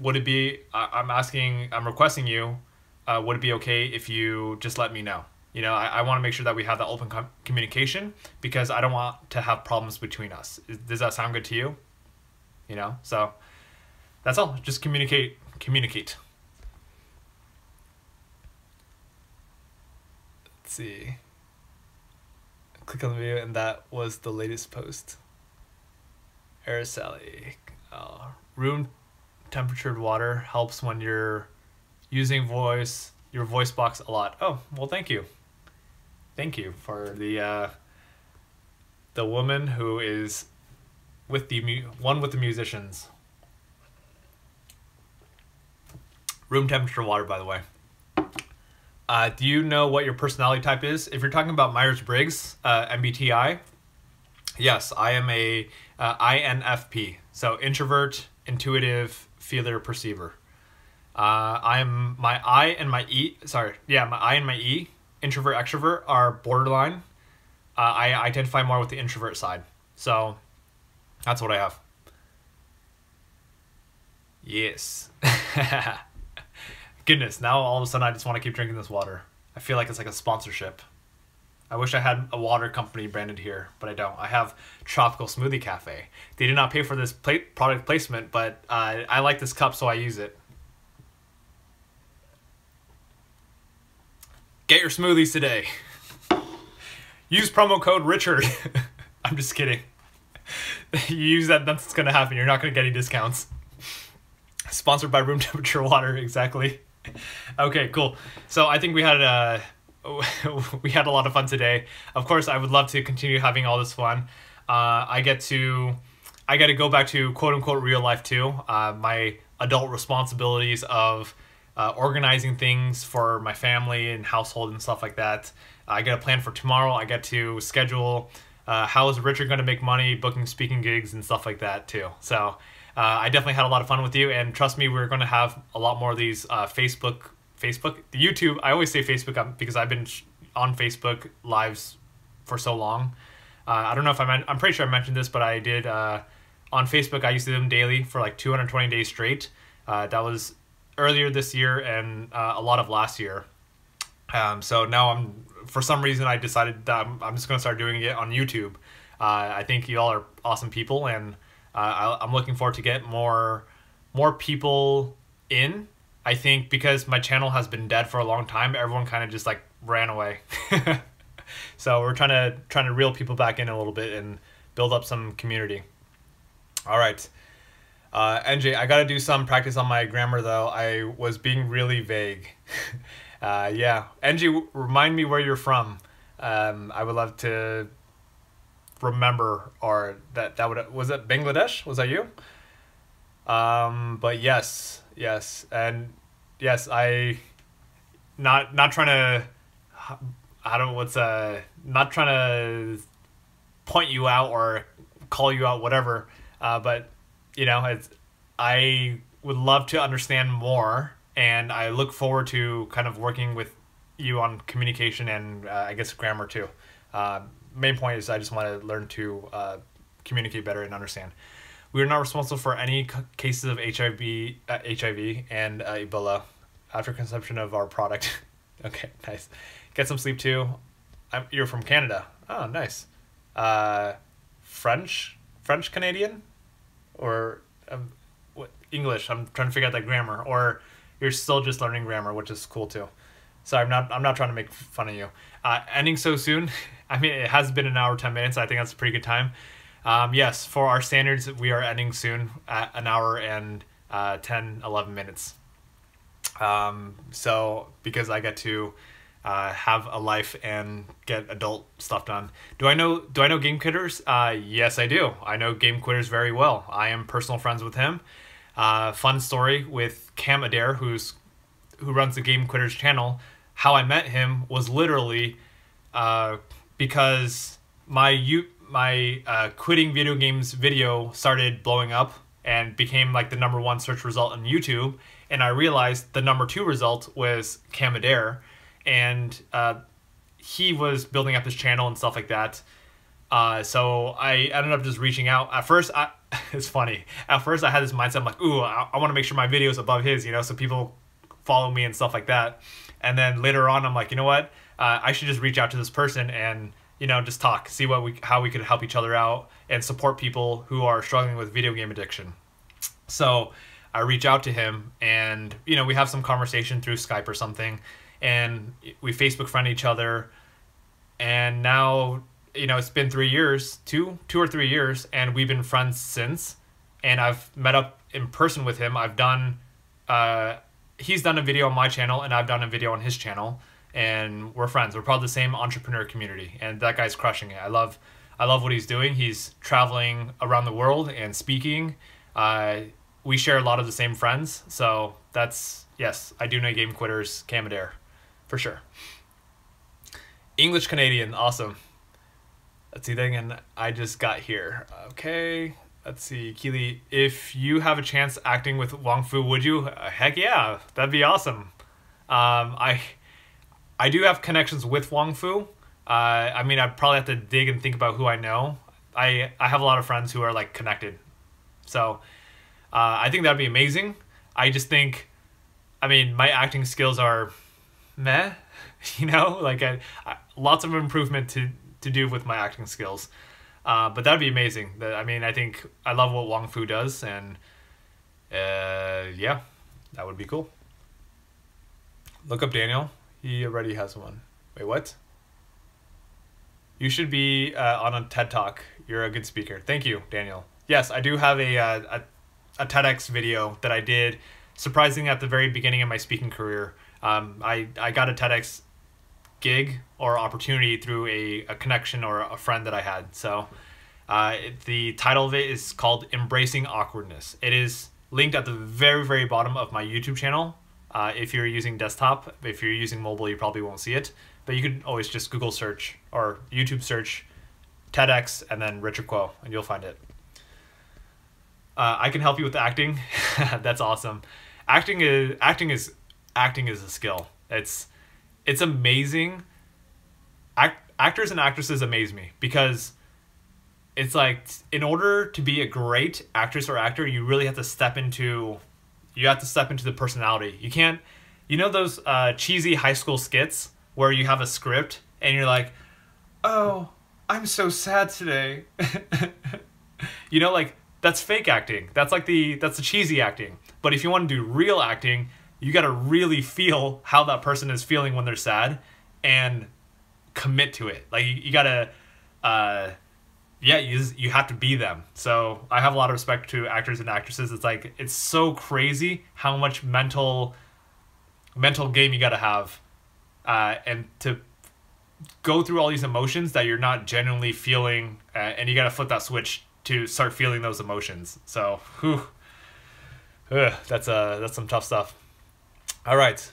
would it be, I'm requesting you, would it be okay if you just let me know? You know, I want to make sure that we have that open communication because I don't want to have problems between us. Does that sound good to you? You know, so that's all. Just communicate. Let's see. Click on the video, and that was the latest post. Araceli. Room temperatured water helps when you're using your voice box a lot. Oh, well, thank you. Thank you for the woman who is with one with the musicians. Room temperature water, by the way. Do you know what your personality type is? If you're talking about Myers-Briggs, MBTI, yes, I am a INFP. So introvert, intuitive, feeler, perceiver. I'm my I and my E. My I and my E, introvert, extrovert, are borderline. I identify more with the introvert side. So that's what I have. Yes. Goodness, now all of a sudden I just want to keep drinking this water. I feel like it's like a sponsorship. I wish I had a water company branded here, but I don't. I have Tropical Smoothie Cafe. They did not pay for this product placement, but I like this cup, so I use it. Get your smoothies today. Use promo code Richard. I'm just kidding. You use that, that's what's going to happen. You're not going to get any discounts. Sponsored by Room Temperature Water, exactly. Okay, cool. So I think we had a lot of fun today. Of course, I would love to continue having all this fun. I get to go back to quote unquote real life too. My adult responsibilities of organizing things for my family and household and stuff like that. I get a plan for tomorrow. I get to schedule how is Richard going to make money, booking speaking gigs and stuff like that too. So I definitely had a lot of fun with you, and trust me, we're going to have a lot more of these the YouTube. I always say Facebook because I've been on Facebook lives for so long. I don't know if I'm pretty sure I mentioned this, but I did on Facebook. I used to do them daily for like 220 days straight. That was earlier this year and a lot of last year. So now for some reason I decided that I'm just going to start doing it on YouTube. I think you all are awesome people, and I'm looking forward to get more people in. I think because my channel has been dead for a long time, everyone kind of just like ran away. So we're trying to reel people back in a little bit and build up some community. All right. NJ, I got to do some practice on my grammar though. I was being really vague. Yeah. NJ, remind me where you're from. I would love to remember, or was it Bangladesh? Was that you? But yes, and yes, not trying to, not trying to point you out or call you out, whatever. But you know, I would love to understand more, and I look forward to kind of working with you on communication and I guess grammar too. Main point is I just want to learn to communicate better and understand. We are not responsible for any cases of HIV and Ebola after consumption of our product. Okay, nice. Get some sleep too. You're from Canada. Oh, nice. French Canadian, or what English? I'm trying to figure out that grammar. Or you're still just learning grammar, which is cool too. So I'm not trying to make fun of you. Ending so soon. I mean, it has been an hour 10 minutes. I think that's a pretty good time. Yes, for our standards, we are ending soon at an hour and 10-11 minutes. So because I get to have a life and get adult stuff done. Do I know Game Quitters? Yes, I do. I know Game Quitters very well. I am personal friends with him. Fun story with Cam Adair, who runs the Game Quitters channel. How I met him was literally because my quitting video games video started blowing up and became like the #1 search result on YouTube, and I realized the #2 result was Cam Adair, and he was building up his channel and stuff like that. So I ended up just reaching out. At first, it's funny. At first, I had this mindset. I'm like, ooh, I want to make sure my video is above his, so people follow me and stuff like that. And then later on, I'm like, you know what? I should just reach out to this person and just talk, see how we could help each other out and support people who are struggling with video game addiction. So I reach out to him, and we have some conversation through Skype or something, and we Facebook friend each other. And now it's been 3 years, two or 3 years, and we've been friends since. And I've met up in person with him. I've done he's done a video on my channel, and I've done a video on his channel, and we're friends. We're part of the same entrepreneur community, and that guy's crushing it. I love what he's doing. He's traveling around the world and speaking. We share a lot of the same friends, so yes, I do know Game Quitters, Cam Adair, for sure. English Canadian, awesome. Let's see, then I just got here. Okay, let's see, Keely, if you have a chance acting with Wong Fu, would you? Heck yeah, that'd be awesome. I do have connections with Wong Fu. I mean, I'd probably have to dig and think about who I know. I have a lot of friends who are like connected, so I think that'd be amazing. I just think, my acting skills are meh, like lots of improvement to do with my acting skills. But that'd be amazing. I think I love what Wong Fu does, and yeah, that would be cool. Look up Daniel. He already has one. Wait, what? You should be on a TED Talk. You're a good speaker. Thank you, Daniel. Yes, I do have a TEDx video that I did, surprisingly, at the very beginning of my speaking career. I got a TEDx gig or opportunity through a connection or a friend that I had. So the title of it is called Embracing Awkwardness. It is linked at the very, very bottom of my YouTube channel. If you're using desktop. If you're using mobile, you probably won't see it. But you can always just Google search or YouTube search TEDx and then Richard Kuo, and you'll find it. I can help you with acting. That's awesome. Acting is a skill. It's amazing. Actors and actresses amaze me, because it's like, in order to be a great actress or actor, you really have to step into the personality. You can't, those cheesy high school skits where you have a script and you're like, oh, I'm so sad today. Like, that's fake acting. That's the cheesy acting. But if you want to do real acting, you got to really feel how that person is feeling when they're sad and commit to it. Like, you got to, you have to be them. So I have a lot of respect to actors and actresses. It's like, it's so crazy how much mental game you got to have, and to go through all these emotions that you're not genuinely feeling, and you got to flip that switch to start feeling those emotions. So, that's some tough stuff. All right.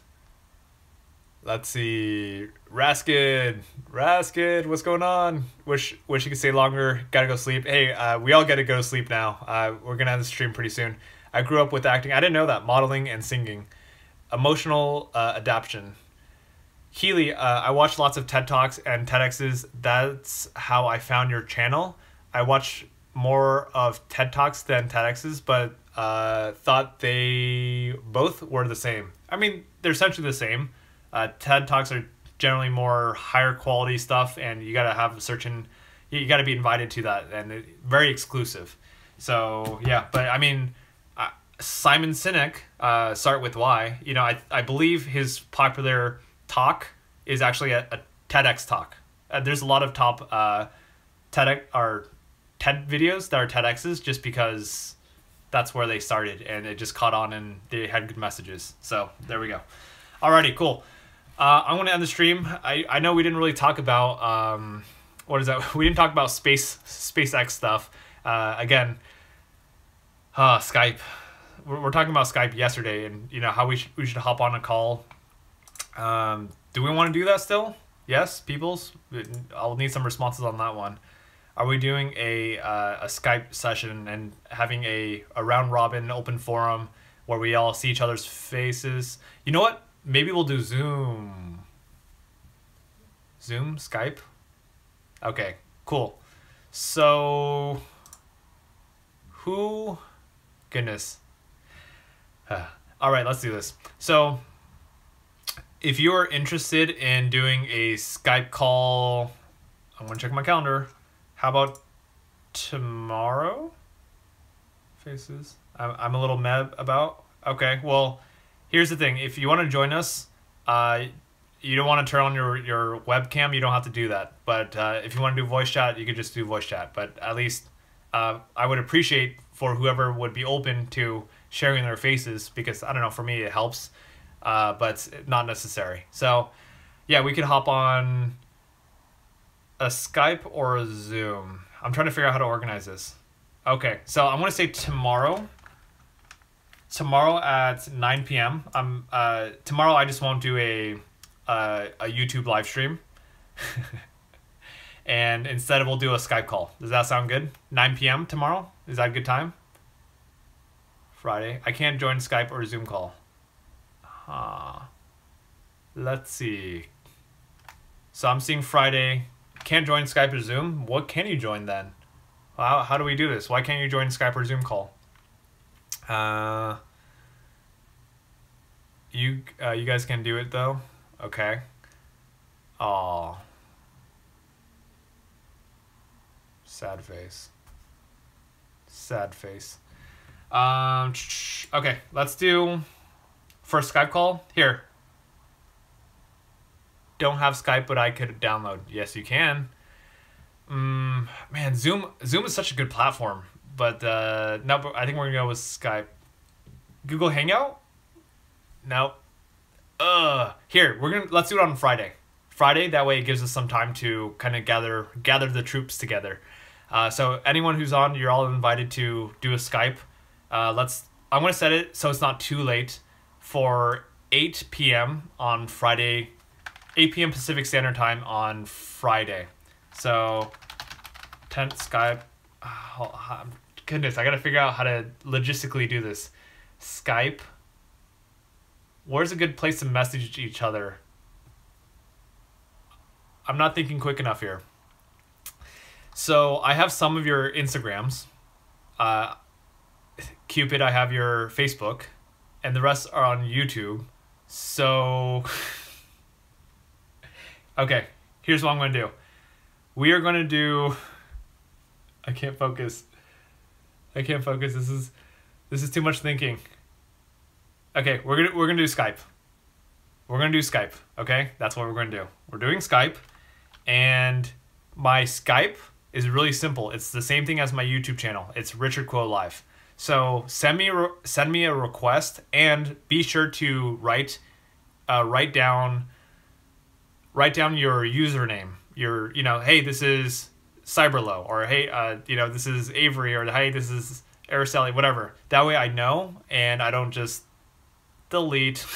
Let's see. Raskin, what's going on? Wish you could stay longer. Gotta go sleep. Hey, we all gotta go to sleep now. We're gonna end the stream pretty soon. I grew up with acting. I didn't know that. Modeling and singing. Emotional adaptation. Healy, I watched lots of TED Talks and TEDx's. That's how I found your channel. I watch more of TED Talks than TEDx's, but thought they both were the same. I mean, they're essentially the same. TED Talks are generally more higher quality stuff, and you gotta have a certain, you gotta be invited to that, and very exclusive. So yeah, but I mean, Simon Sinek, Start With Why. You know, I believe his popular talk is actually a TEDx talk. There's a lot of top TED videos that are TEDx's just because that's where they started and it just caught on and they had good messages. So there we go. Alrighty, cool. I'm going to end the stream. I know we didn't really talk about, what is that? We didn't talk about SpaceX stuff. Again, Skype. We're talking about Skype yesterday and, you know, how we should hop on a call. Do we want to do that still? Yes, peoples? I'll need some responses on that one. Are we doing a Skype session and having a round robin open forum where we all see each other's faces? You know what? Maybe we'll do Zoom. Zoom? Skype? Okay, cool. So, goodness. All right, let's do this. So, if you are interested in doing a Skype call, I'm going to check my calendar. How about tomorrow? Faces. I'm a little mad about. Okay, well, here's the thing. If you want to join us, you don't want to turn on your webcam, you don't have to do that. But if you want to do voice chat, you could just do voice chat. But at least I would appreciate for whoever would be open to sharing their faces because, I don't know, for me it helps. But it's not necessary. So, yeah, we could hop on a Skype or a Zoom. I'm trying to figure out how to organize this. Okay, so I'm going to say tomorrow. Tomorrow at 9 p.m. Tomorrow I just won't do a YouTube live stream. And instead we'll do a Skype call. Does that sound good? 9 p.m. tomorrow? Is that a good time? Friday. I can't join Skype or Zoom call. Let's see. So I'm seeing Friday. Can't join Skype or Zoom? What can you join then? How do we do this? Why can't you join Skype or Zoom call? You guys can do it though? Okay. Aw. Sad face. Sad face. Okay, let's do first Skype call. Here. Don't have Skype, but I could download. Yes, you can. Man, Zoom is such a good platform, but no, but I think we're gonna go with Skype. Google Hangout? No. Here, let's do it on Friday. Friday, that way it gives us some time to kind of gather the troops together. So anyone who's on, you're all invited to do a Skype. I'm gonna set it so it's not too late for 8 p.m. on Friday. 8 p.m. Pacific Standard Time on Friday. So, 10 Skype. Oh, goodness, I gotta figure out how to logistically do this. Skype. Where's a good place to message each other? I'm not thinking quick enough here. So, I have some of your Instagrams. Cupid, I have your Facebook. And the rest are on YouTube. So... Okay, here's what I'm going to do. We are going to do... I can't focus. This is too much thinking. Okay, we're gonna do Skype. We're going to do Skype, okay? That's what we're going to do. We're doing Skype, and my Skype is really simple. It's the same thing as my YouTube channel. It's Richard Kuo Live. So send me a request, and be sure to write down your username. Hey, this is Cyberlow, or hey, this is Avery, or hey, this is Araceli, whatever. That way I know, and I don't just delete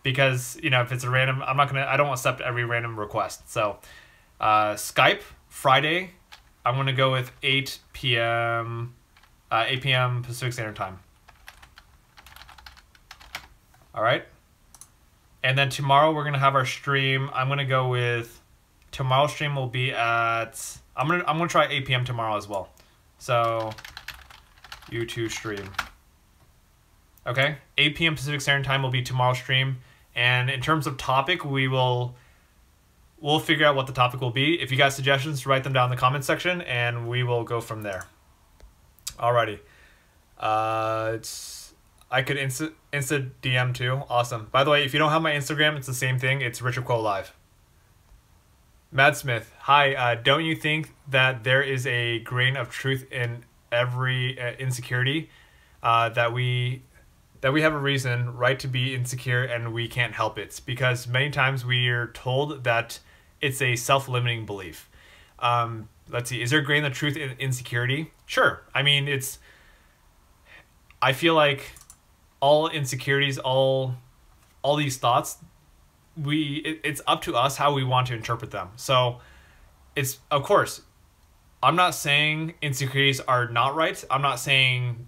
because, if it's a random, I don't accept every random request. So, Skype, Friday, I'm going to go with 8 p.m. Pacific Standard Time. All right. And then tomorrow we're gonna have our stream. I'm gonna go with tomorrow's stream will be at I'm gonna try 8 p.m. tomorrow as well. So YouTube stream. Okay, 8 p.m. Pacific Standard Time will be tomorrow's stream. And in terms of topic, we'll figure out what the topic will be. If you got suggestions, write them down in the comment section, and we will go from there. Alrighty. I could Insta DM too. Awesome. By the way, if you don't have my Instagram, it's the same thing. It's Richard Kuo Live. Mad Smith, hi. Don't you think that there is a grain of truth in every insecurity that we have a reason, right, to be insecure, and we can't help it? Because many times we are told that it's a self-limiting belief. Let's see. Is there a grain of truth in insecurity? Sure. I mean, I feel like all insecurities, all these thoughts, it's up to us how we want to interpret them. So it's, of course, I'm not saying insecurities are not right. I'm not saying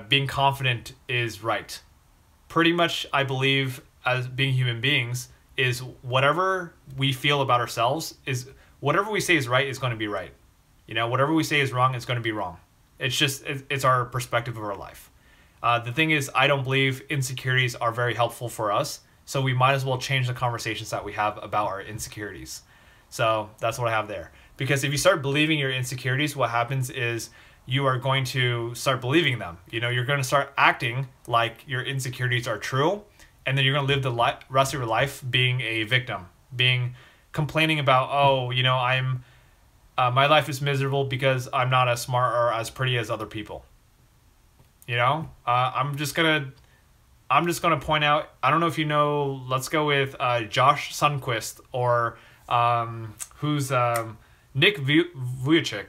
being confident is right. Pretty much, I believe, as being human beings, is whatever we feel about ourselves, is whatever we say is right is going to be right. You know, whatever we say is wrong is going to be wrong. It's just, it's our perspective of our life. The thing is, I don't believe insecurities are very helpful for us, so we might as well change the conversations that we have about our insecurities. So that's what I have there. Because if you start believing your insecurities, what happens is you are going to start believing them. You know, you're going to start acting like your insecurities are true, and then you're going to live the rest of your life being a victim, complaining about, oh, you know, my life is miserable because I'm not as smart or as pretty as other people. You know, I'm just gonna point out, I don't know if you know, let's go with Josh Sundquist or who's Nick Vujicic.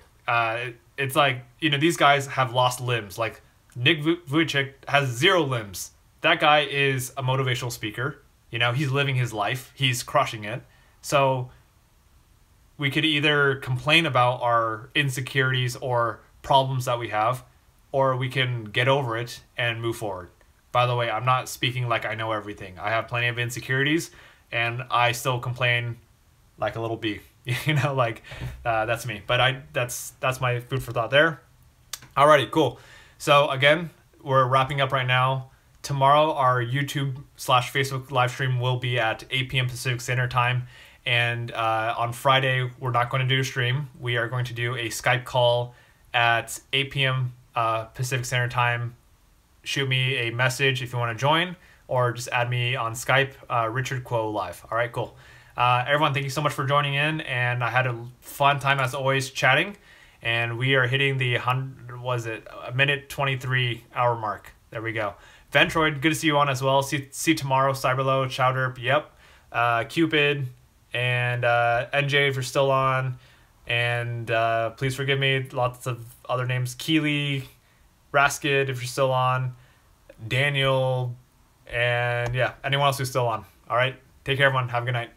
It's like, you know, these guys have lost limbs. Like Nick Vujicic has 0 limbs. That guy is a motivational speaker. You know, he's living his life. He's crushing it. So we could either complain about our insecurities or problems that we have, or we can get over it and move forward. By the way, I'm not speaking like I know everything. I have plenty of insecurities, and I still complain like a little bee. You know, like that's me. But that's my food for thought there. Alrighty, cool. So again, we're wrapping up right now. Tomorrow, our YouTube/Facebook live stream will be at 8 p.m. Pacific Standard Time. And on Friday, we're not going to do a stream. We are going to do a Skype call at 8 p.m. Pacific Standard Time. Shoot me a message if you want to join, or just add me on Skype, Richard Kuo Live. All right, cool. Everyone, thank you so much for joining in, and I had a fun time as always chatting, and we are hitting the a minute 23 hour mark. There we go. Ventroid, good to see you on as well. See tomorrow. Cyberlow, Chowderp, yep. Cupid, and NJ if you're still on. And please forgive me, lots of other names. Keely, Raskid if you're still on. Daniel, and yeah, anyone else who's still on. All right, take care everyone. Have a good night.